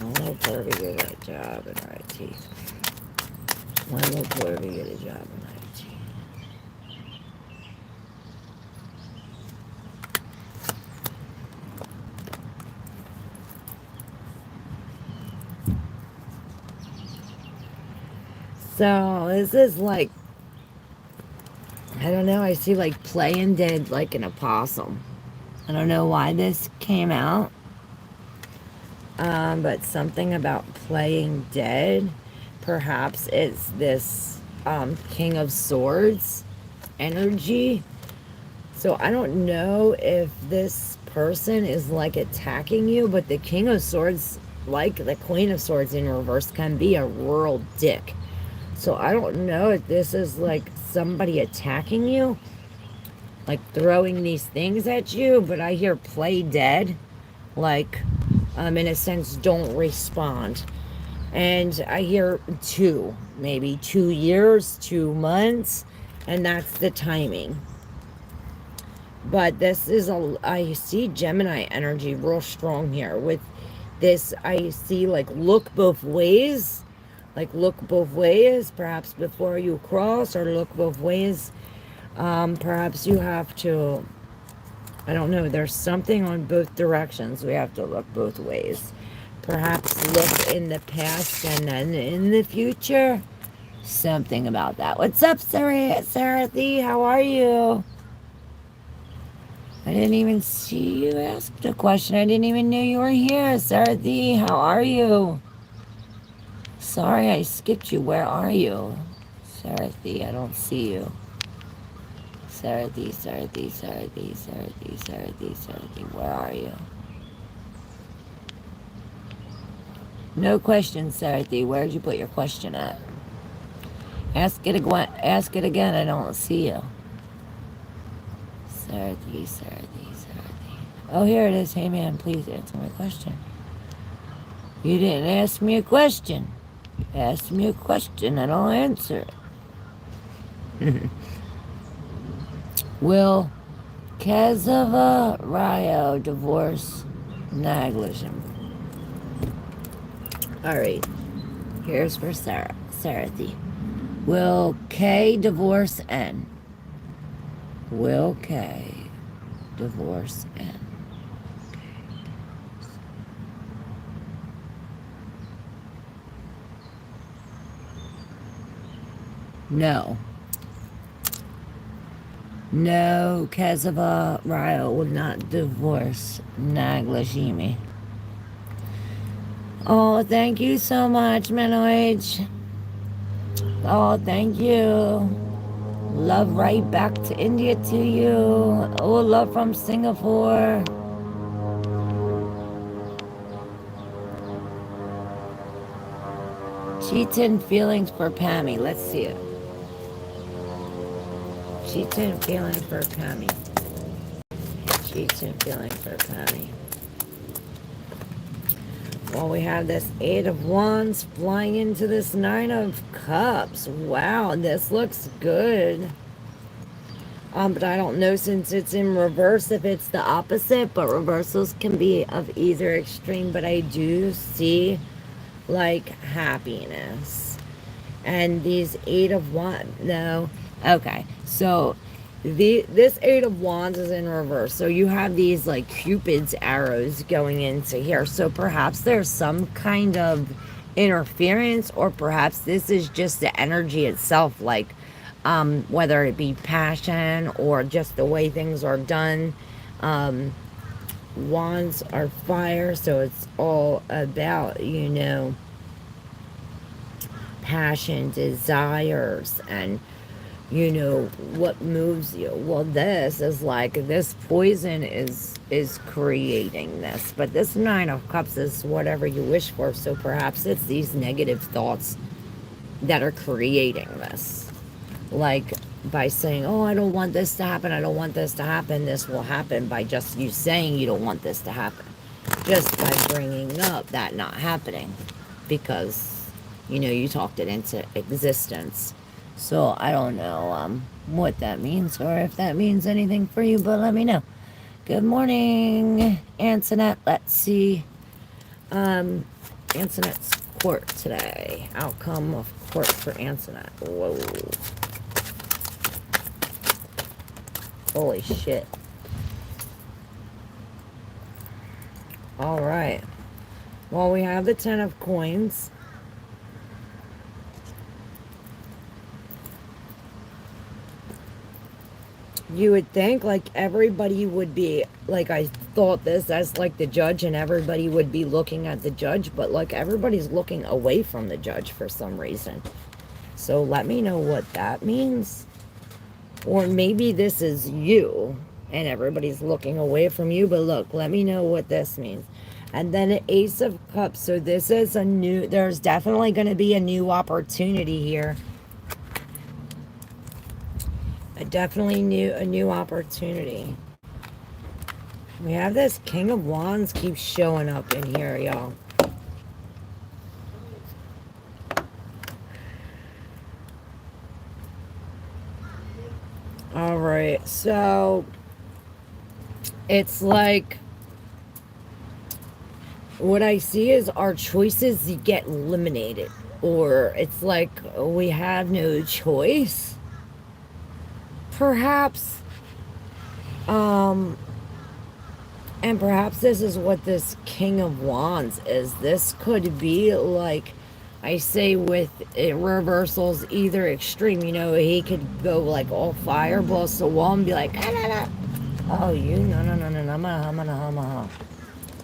A: When will 4V get a job in IT? When will 4V get a job in IT? So, this is like, I don't know, I see like playing dead like an opossum. I don't know why this came out, but something about playing dead. Perhaps it's this King of Swords energy. So I don't know if this person is like attacking you, but the King of Swords, like the Queen of Swords in reverse, can be a rural dick. So I don't know if this is like somebody attacking you, like throwing these things at you, but I hear play dead, like in a sense, don't respond. And I hear maybe 2 years, 2 months, and that's the timing. But this is I see Gemini energy real strong here with this. I see like look both ways, perhaps before you cross, or look both ways. Perhaps you have to, I don't know, there's something on both directions. We have to look both ways. Perhaps look in the past and then in the future. Something about that. What's up, Sarah Thee? How are you? I didn't even see you ask the question. I didn't even know you were here. Sarah Thee, how are you? Sorry I skipped you. Where are you? Sarah Thee, I don't see you. Sarah Thee, Sarah Thee, Sarah Thee, Sarah Thee, Sarah Thee, Sarah Thee, where are you? No question, Sarah Thee. Where did you put your question at? Ask it again. I don't see you. Sarah Thee, Sarah Thee, Sarah Thee. Oh, here it is. Hey, man, please answer my question. You didn't ask me a question. Ask me a question and I'll answer it. Will Kazava Rio divorce Naglism? Alright. Here's for Sarah. Thee. Will K divorce N? Will K divorce N? No. No, Kazava Rio would not divorce Naglashimi. Oh, thank you so much, Menoage. Oh, thank you. Love right back to India to you. Oh, love from Singapore. Cheating feelings for Pammy. Let's see it. Cheating feelings for Pammy. Cheating feelings for Pammy. Well, we have this 8 of Wands flying into this 9 of Cups. Wow, this looks good. But I don't know, since it's in reverse, if it's the opposite, but reversals can be of either extreme. But I do see, like, happiness. And these 8 of Wands, no. Okay, so this 8 of Wands is in reverse. So you have these like Cupid's arrows going into here. So perhaps there's some kind of interference, or perhaps this is just the energy itself, like whether it be passion or just the way things are done. Wands are fire, so it's all about, you know, passion, desires, and you know what moves you. Well, this is like, this poison is creating this, but this 9 of Cups is whatever you wish for. So perhaps it's these negative thoughts that are creating this. Like, by saying, oh, I don't want this to happen, I don't want this to happen, this will happen by just you saying you don't want this to happen. Just by bringing up that not happening. Because, you talked it into existence. So, I don't know what that means or if that means anything for you, but let me know. Good morning, Antoinette. Let's see. Antoinette's court today. Outcome of court for Antoinette. Whoa. Holy shit. Alright. Well, we have the 10 of coins. You would think, like, everybody would be, like, I thought this as, like, the judge, and everybody would be looking at the judge, but, like, everybody's looking away from the judge for some reason. So let me know what that means. Or maybe this is you, and everybody's looking away from you, but look, let me know what this means. And then an Ace of Cups, so this is there's definitely going to be a new opportunity here. A new opportunity. We have this King of Wands keeps showing up in here, y'all. Alright, so it's like what I see is our choices get eliminated, or it's like we have no choice. Perhaps, and perhaps this is what this King of Wands is. This could be like, I say with reversals, either extreme, he could go like all fire, blows the wall and be like, ah, nah, nah. Oh, no, I'm gonna,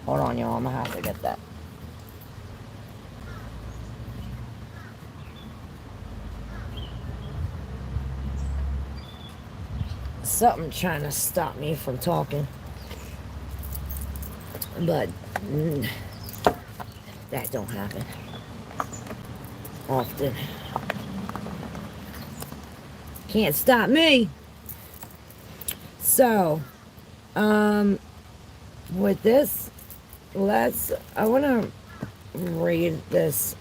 A: hold on, y'all, I'm gonna have to get that. Something trying to stop me from talking. But that don't happen often. Can't stop me. So, with this, I want to read this,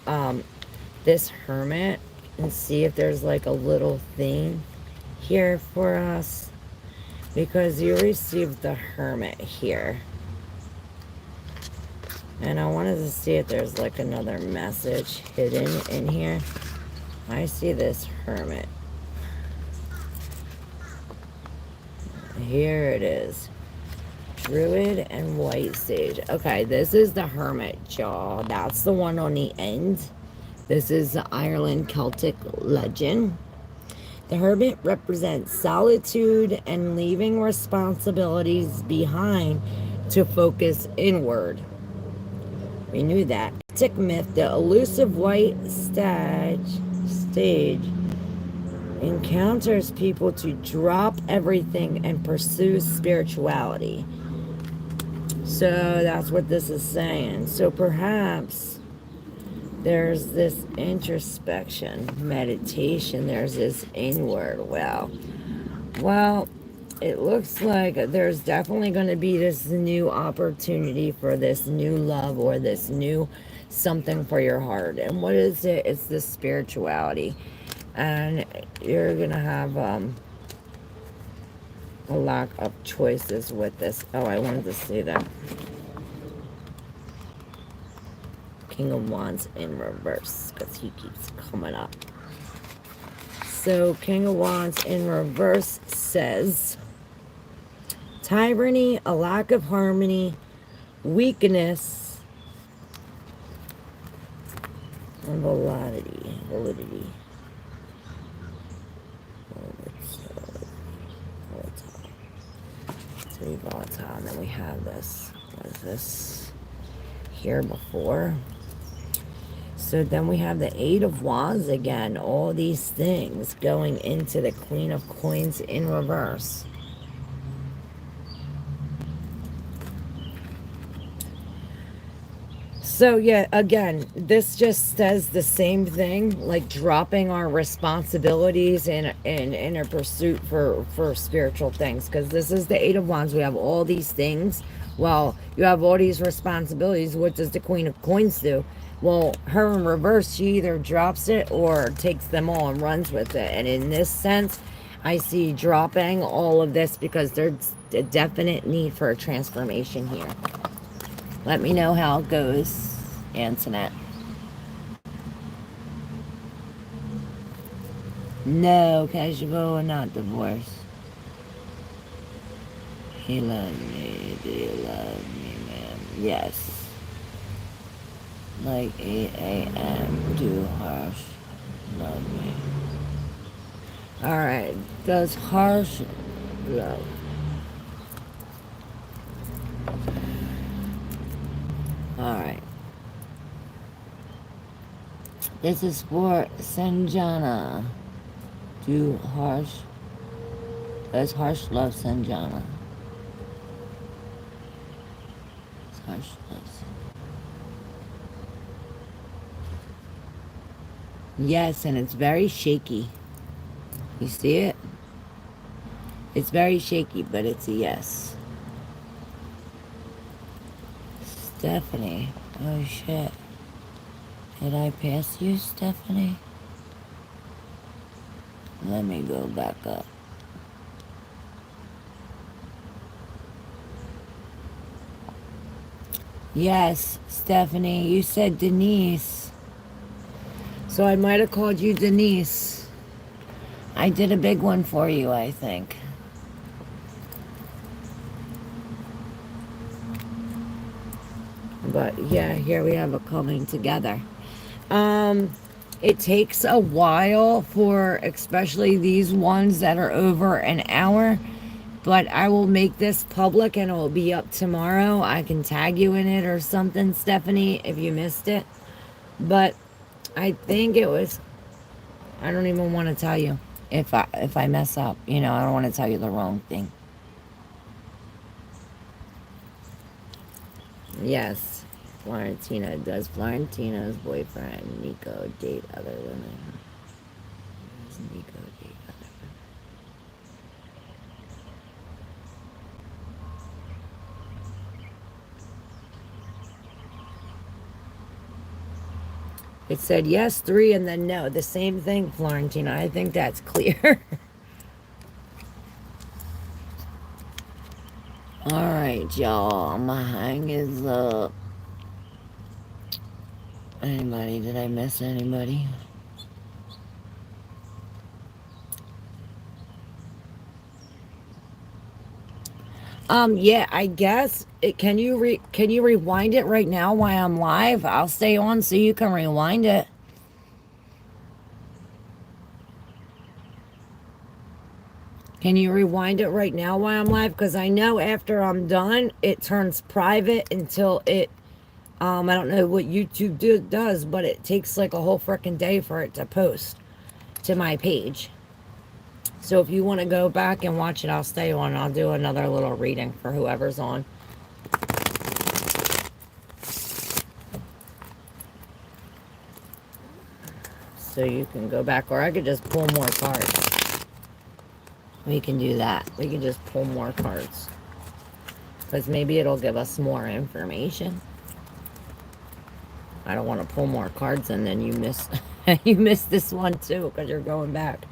A: this Hermit and see if there's like a little thing here for us, because you received the Hermit here. And I wanted to see if there's like another message hidden in here. I see this Hermit. Here it is. Druid and White Sage. Okay, this is the Hermit, y'all. That's the one on the end. This is the Ireland Celtic legend. The Hermit represents solitude and leaving responsibilities behind to focus inward. We knew that. Celtic myth, the elusive white sage encounters people to drop everything and pursue spirituality. So that's what this is saying. So perhaps there's this introspection, meditation, there's this inward. Well, it looks like there's definitely going to be this new opportunity for this new love or this new something for your heart. And what is it? It's the spirituality. And you're going to have a lack of choices with this. Oh, I wanted to see that. King of Wands in reverse, because he keeps coming up. So King of Wands in reverse says tyranny, a lack of harmony, weakness, and validity. Volatile. And then we have this. Was this here before? So then we have the Eight of Wands again. All these things going into the Queen of Coins in reverse. So yeah, again, this just says the same thing, like dropping our responsibilities in a pursuit for spiritual things. Because this is the Eight of Wands. We have all these things. Well, you have all these responsibilities. What does the Queen of Coins do? Well, her in reverse, she either drops it or takes them all and runs with it. And in this sense, I see dropping all of this because there's a definite need for a transformation here. Let me know how it goes, Antoinette. No, Casual, not divorced. He loved me. Do you love me, man? Yes. Like 8 a.m. Too harsh. Love me. Alright. Does harsh love? Alright. This is for Sanjana. Do harsh. Does harsh love Sanjana? Harsh loves. Yes, and it's very shaky. You see it? It's very shaky, but it's a yes. Stephanie. Oh shit. Did I pass you, Stephanie? Let me go back up. Yes, Stephanie, you said Denise. So I might have called you Denise. I did a big one for you, I think. But yeah, here we have a coming together. It takes a while for especially these ones that are over an hour, but I will make this public and it will be up tomorrow. I can tag you in it or something, Stephanie, if you missed it. But I think it was, I don't even want to tell you if I mess up. You know, I don't want to tell you the wrong thing. Yes, Florentina. Does Florentina's boyfriend Nico date other women? Does Nico date other women? It said yes, 3, and then no. The same thing, Florentina. I think that's clear. Alright, y'all. My hang is up. Anybody? Did I miss anybody? Yeah, I guess can you rewind it right now while I'm live? I'll stay on so you can rewind it. Can you rewind it right now while I'm live? Because I know after I'm done, it turns private until it, I don't know what YouTube does, but it takes like a whole freaking day for it to post to my page. So if you want to go back and watch it, I'll stay on. I'll do another little reading for whoever's on. So you can go back, or I could just pull more cards. We can do that. We can just pull more cards. Because maybe it'll give us more information. I don't want to pull more cards and then you miss you miss this one too because you're going back.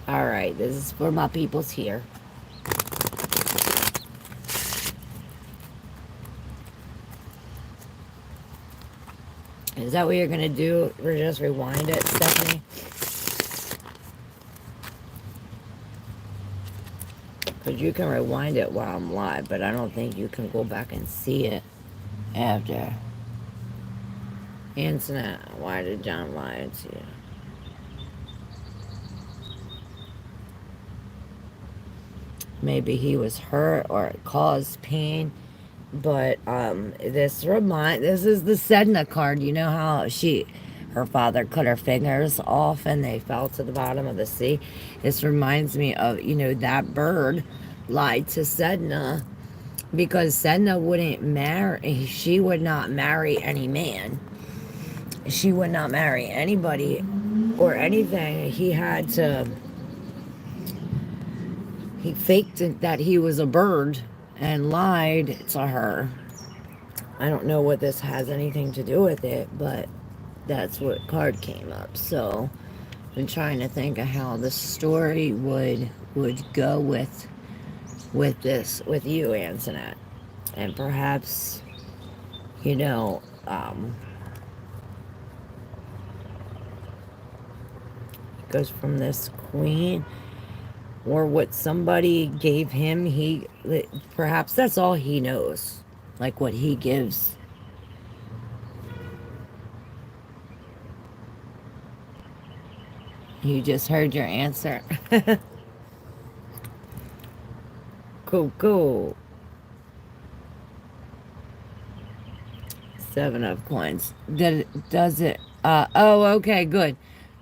A: Alright, this is for my peoples here. Is that what you're going to do? Or just rewind it, Stephanie? Because you can rewind it while I'm live, but I don't think you can go back and see it after. Antoinette, why did John lie to you? Maybe he was hurt or it caused pain. But this is the Sedna card. You know how her father cut her fingers off and they fell to the bottom of the sea. This reminds me of, you know, that bird lied to Sedna because Sedna wouldn't marry, she would not marry any man. She would not marry anybody or anything. He faked that he was a bird and lied to her. I don't know what this has anything to do with it, but that's what card came up. So I'm trying to think of how the story would go with this, with you, Antoinette. And perhaps, you know, it goes from this queen, or what somebody gave him, perhaps that's all he knows, like what he gives. You just heard your answer. Cool. 7 of coins. Does it? Oh, okay, good.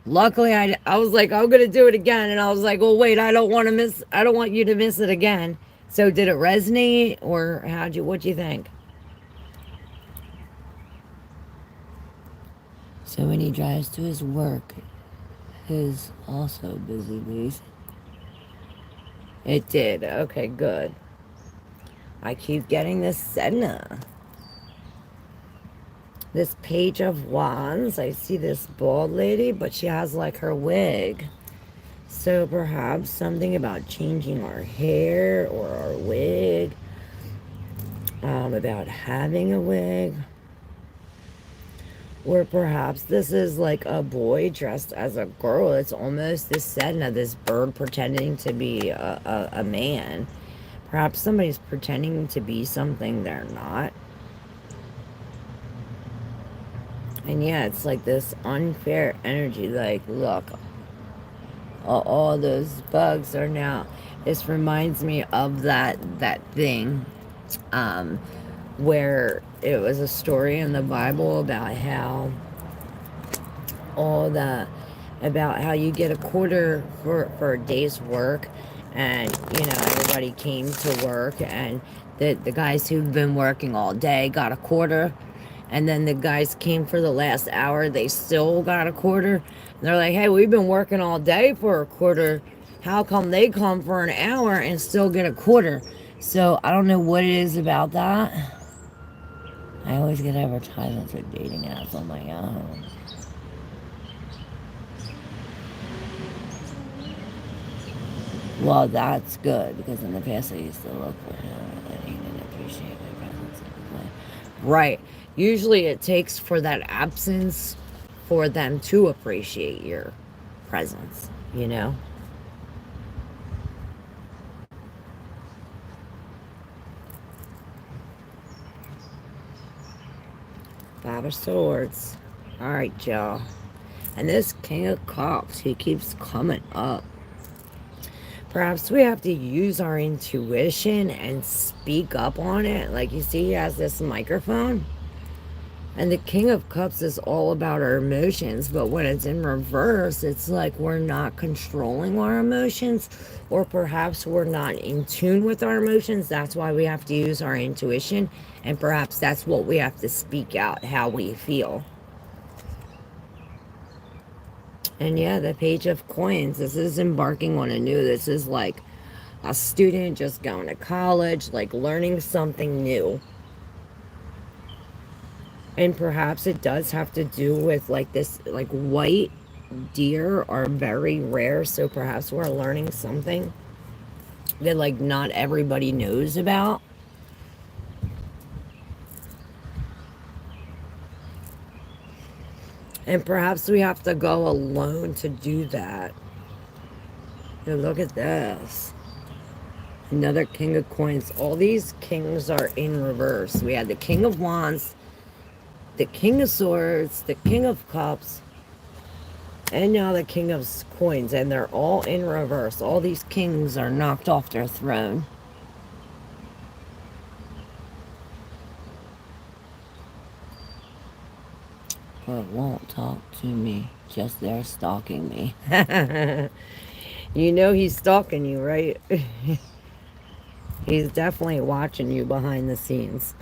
A: Luckily, I was like, I'm gonna do it again, and I was like, well, wait, I don't want you to miss it again. So, did it resonate, or what'd you think? So when he drives to his work, his also busy days. It did. Okay, good. I keep getting this Sedna. This Page of Wands. I see this bald lady, but she has like her wig. So perhaps something about changing our hair or our wig. About having a wig. Or perhaps this is like a boy dressed as a girl. It's almost this Sedna, this bird pretending to be a man. Perhaps somebody's pretending to be something they're not. And yeah, it's like this unfair energy. Like, look, all those bugs are now. This reminds me of that thing, where it was a story in the Bible about how you get a quarter for a day's work, and you know everybody came to work, and the guys who've been working all day got a quarter, and then the guys came for the last hour, they still got a quarter. And they're like, hey, we've been working all day for a quarter, how come they come for an hour and still get a quarter? So I don't know what it is about that. I always get advertisements for dating apps. I'm like, oh. Well, that's good, because in the past I used to look for him and he didn't appreciate my presence. Right. Usually it takes for that absence for them to appreciate your presence, you know? Five of Swords. Alright, y'all. And this King of Cups, he keeps coming up. Perhaps we have to use our intuition and speak up on it. Like you see, he has this microphone. And the King of Cups is all about our emotions. But when it's in reverse, it's like we're not controlling our emotions. Or perhaps we're not in tune with our emotions. That's why we have to use our intuition. And perhaps that's what we have to speak out, how we feel. And yeah, the Page of Coins. This is embarking on this is like a student just going to college, like learning something new. And perhaps it does have to do with like this, like white deer are very rare. So perhaps we're learning something that like not everybody knows about. And perhaps we have to go alone to do that. And look at this. Another King of Coins. All these kings are in reverse. We had the King of Wands, the King of Swords, the King of Cups, and now the King of Coins. And they're all in reverse. All these kings are knocked off their throne. but won't talk to me. Just there stalking me. You know he's stalking you, right? He's definitely watching you behind the scenes.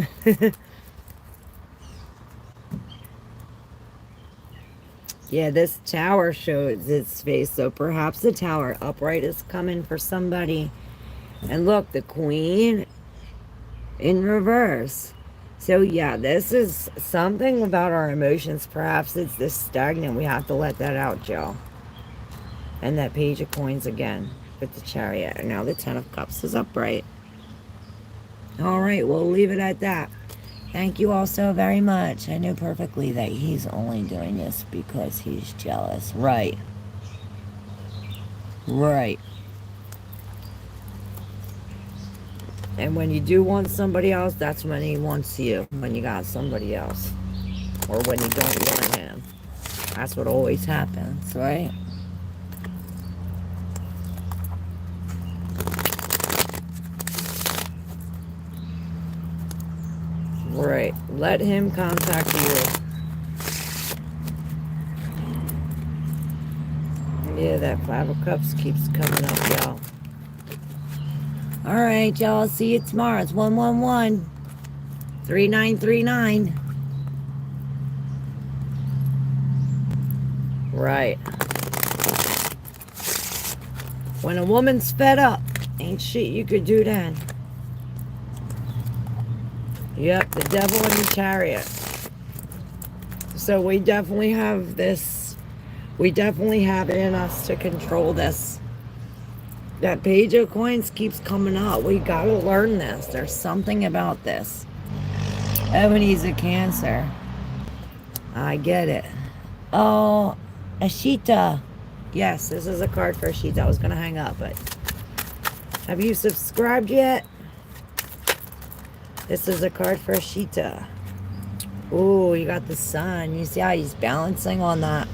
A: Yeah, this tower shows its face, so perhaps the tower upright is coming for somebody. And look, the queen in reverse. So yeah, this is something about our emotions. Perhaps it's this stagnant. We have to let that out, Joe. And that page of coins again with the chariot. And now the 10 of cups is upright. All right, we'll leave it at that. Thank you all so very much. I know perfectly that he's only doing this because he's jealous. Right. Right. And when you do want somebody else, that's when he wants you. When you got somebody else. Or when you don't want him. That's what always happens, right? Right. Let him contact you. Yeah, that 5 of Cups keeps coming up, y'all. Alright, y'all. I'll see you tomorrow. It's 111 3939. Right. When a woman's fed up, ain't shit you could do then. Yep, the devil and the chariot. So we definitely have this. We definitely have it in us to control this. That page of coins keeps coming up. We gotta learn this. There's something about this. Ebony's a Cancer. I get it. Oh, Ashita. Yes, this is a card for Ashita. I was gonna hang up, but have you subscribed yet? This is a card for Ashita. Ooh, you got the sun. You see how he's balancing on that.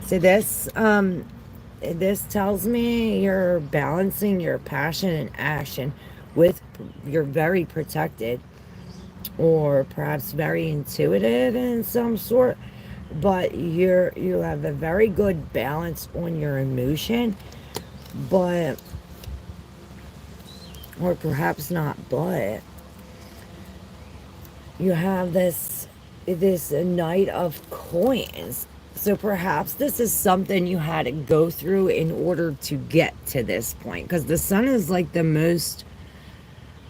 A: So this tells me you're balancing your passion and action with, you're very protected or perhaps very intuitive in some sort, but you have a very good balance on your emotion, but, or perhaps not, but you have this Knight of Coins. So perhaps this is something you had to go through in order to get to this point. Because the sun is like the most,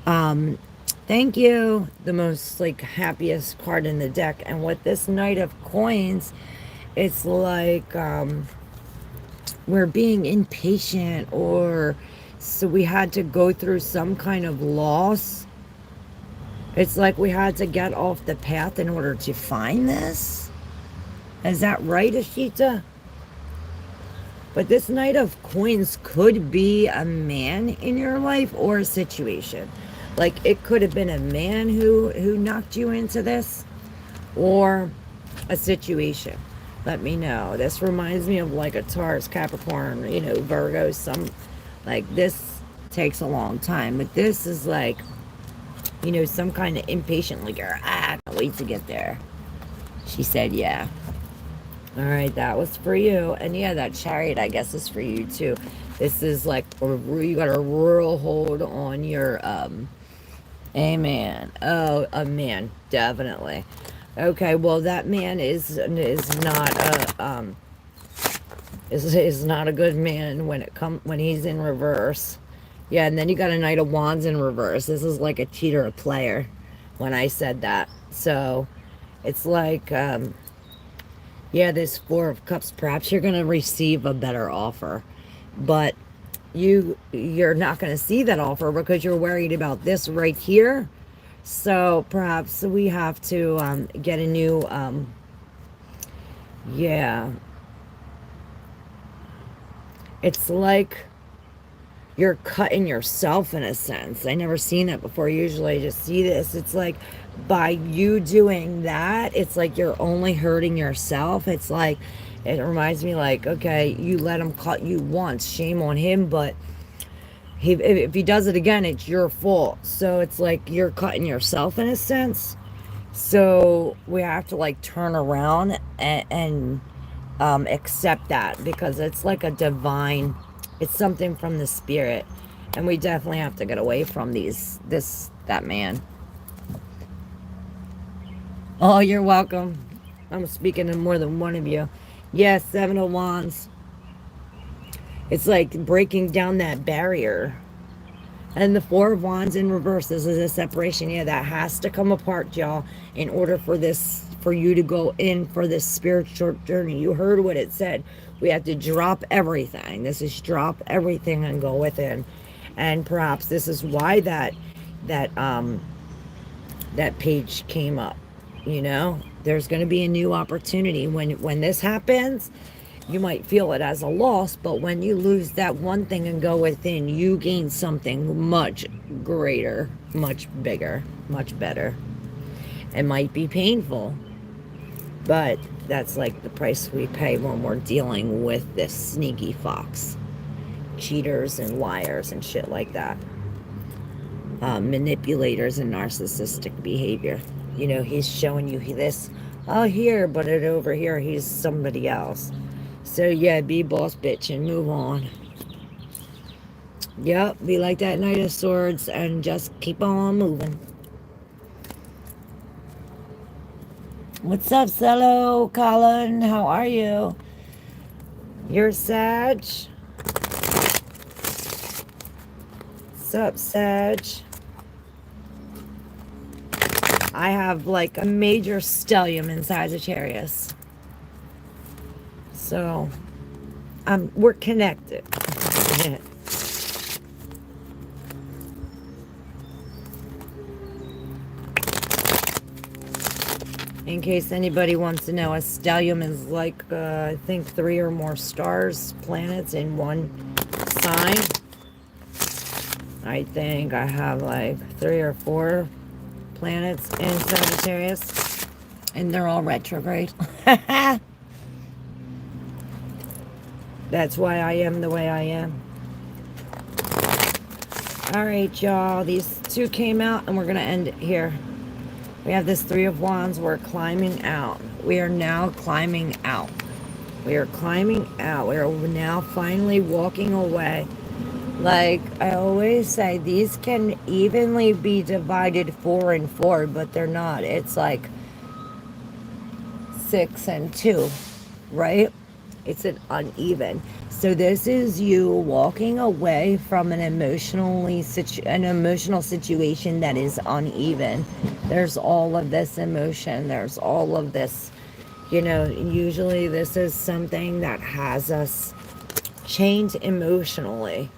A: thank you, the most like happiest card in the deck. And with this Knight of Coins, it's like we're being impatient, or so we had to go through some kind of loss. It's like we had to get off the path in order to find this. Is that right, Ashita? But this Knight of Coins could be a man in your life or a situation. Like, it could have been a man who knocked you into this, or a situation. Let me know. This reminds me of like a Taurus, Capricorn, you know, Virgo. Some, like, this takes a long time. But this is like, you know, some kind of impatient, like, I can't wait to get there. She said, yeah. All right, that was for you. And yeah, that chariot, I guess, is for you too. This is like, you got a real hold on your, a man. Oh, a man, definitely. Okay, well, that man is not a, is not a good man when he's in reverse. Yeah, and then you got a Knight of Wands in reverse. This is like a cheater, a player, when I said that. So, it's like, yeah, this 4 of Cups, perhaps you're going to receive a better offer. But you're not going to see that offer because you're worried about this right here. So perhaps we have to get a new, yeah. It's like you're cutting yourself in a sense. I never seen it before. Usually I just see this. It's like by you doing that, it's like you're only hurting yourself. It's like, it reminds me like, okay, you let him cut you once, shame on him, but if he does it again, it's your fault. So it's like you're cutting yourself in a sense. So we have to like turn around and accept that, because it's like a divine, it's something from the spirit, and we definitely have to get away from that man. Oh, you're welcome. I'm speaking to more than one of you. Yes, Seven of Wands. It's like breaking down that barrier. And the Four of Wands in reverse, this is a separation. Yeah, that has to come apart, y'all, in order for you to go in for this spiritual journey. You heard what it said. We have to drop everything. This is drop everything and go within. And perhaps this is why that page came up. You know, there's going to be a new opportunity when this happens. You might feel it as a loss, but when you lose that one thing and go within, you gain something much greater, much bigger, much better. It might be painful, but that's like the price we pay when we're dealing with this sneaky fox, cheaters and liars and shit like that, manipulators and narcissistic behavior. You know, he's showing you this, here, but it over here, he's somebody else. So yeah, be boss bitch and move on. Yep, be like that Knight of Swords and just keep on moving. What's up, Cello, Colin? How are you? You're Sag? What's up, Sag? I have like a major stellium in Sagittarius. So, we're connected. In case anybody wants to know, a stellium is like, I think 3 or more stars, planets in one sign. I think I have like 3 or 4 planets in Sagittarius, and they're all retrograde. That's why I am the way I am. All right, y'all. These two came out, and we're going to end it here. We have this Three of Wands. We're climbing out. We are now climbing out. We are climbing out. We are now finally walking away. Like I always say, these can evenly be divided 4 and 4, but they're not. It's like 6 and 2, right? It's an uneven. So this is you walking away from an emotional situation that is uneven. There's all of this emotion. There's all of this, you know, usually this is something that has us chained emotionally.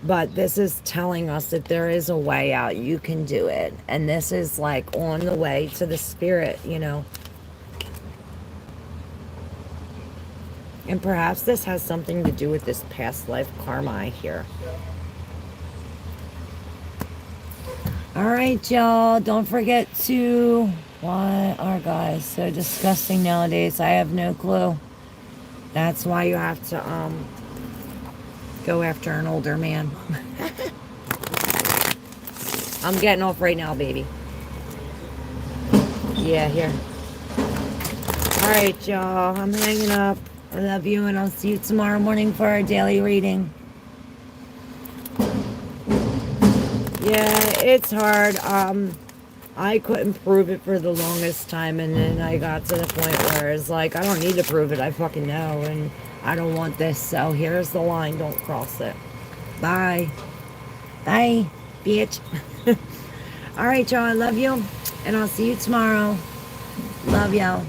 A: But this is telling us that there is a way out. You can do it. And this is like on the way to the spirit, you know. And perhaps this has something to do with this past life karma I hear. All right, y'all. Don't forget to... Why are guys so disgusting nowadays? I have no clue. That's why you have to go after an older man. I'm getting off right now, baby. Yeah, here. All right, y'all. I'm hanging up. I love you, and I'll see you tomorrow morning for our daily reading. Yeah, it's hard. I couldn't prove it for the longest time, and then I got to the point where it's like, I don't need to prove it. I fucking know, and I don't want this. So here's the line. Don't cross it. Bye. Bye, bitch. All right, y'all. I love you, and I'll see you tomorrow. Love y'all.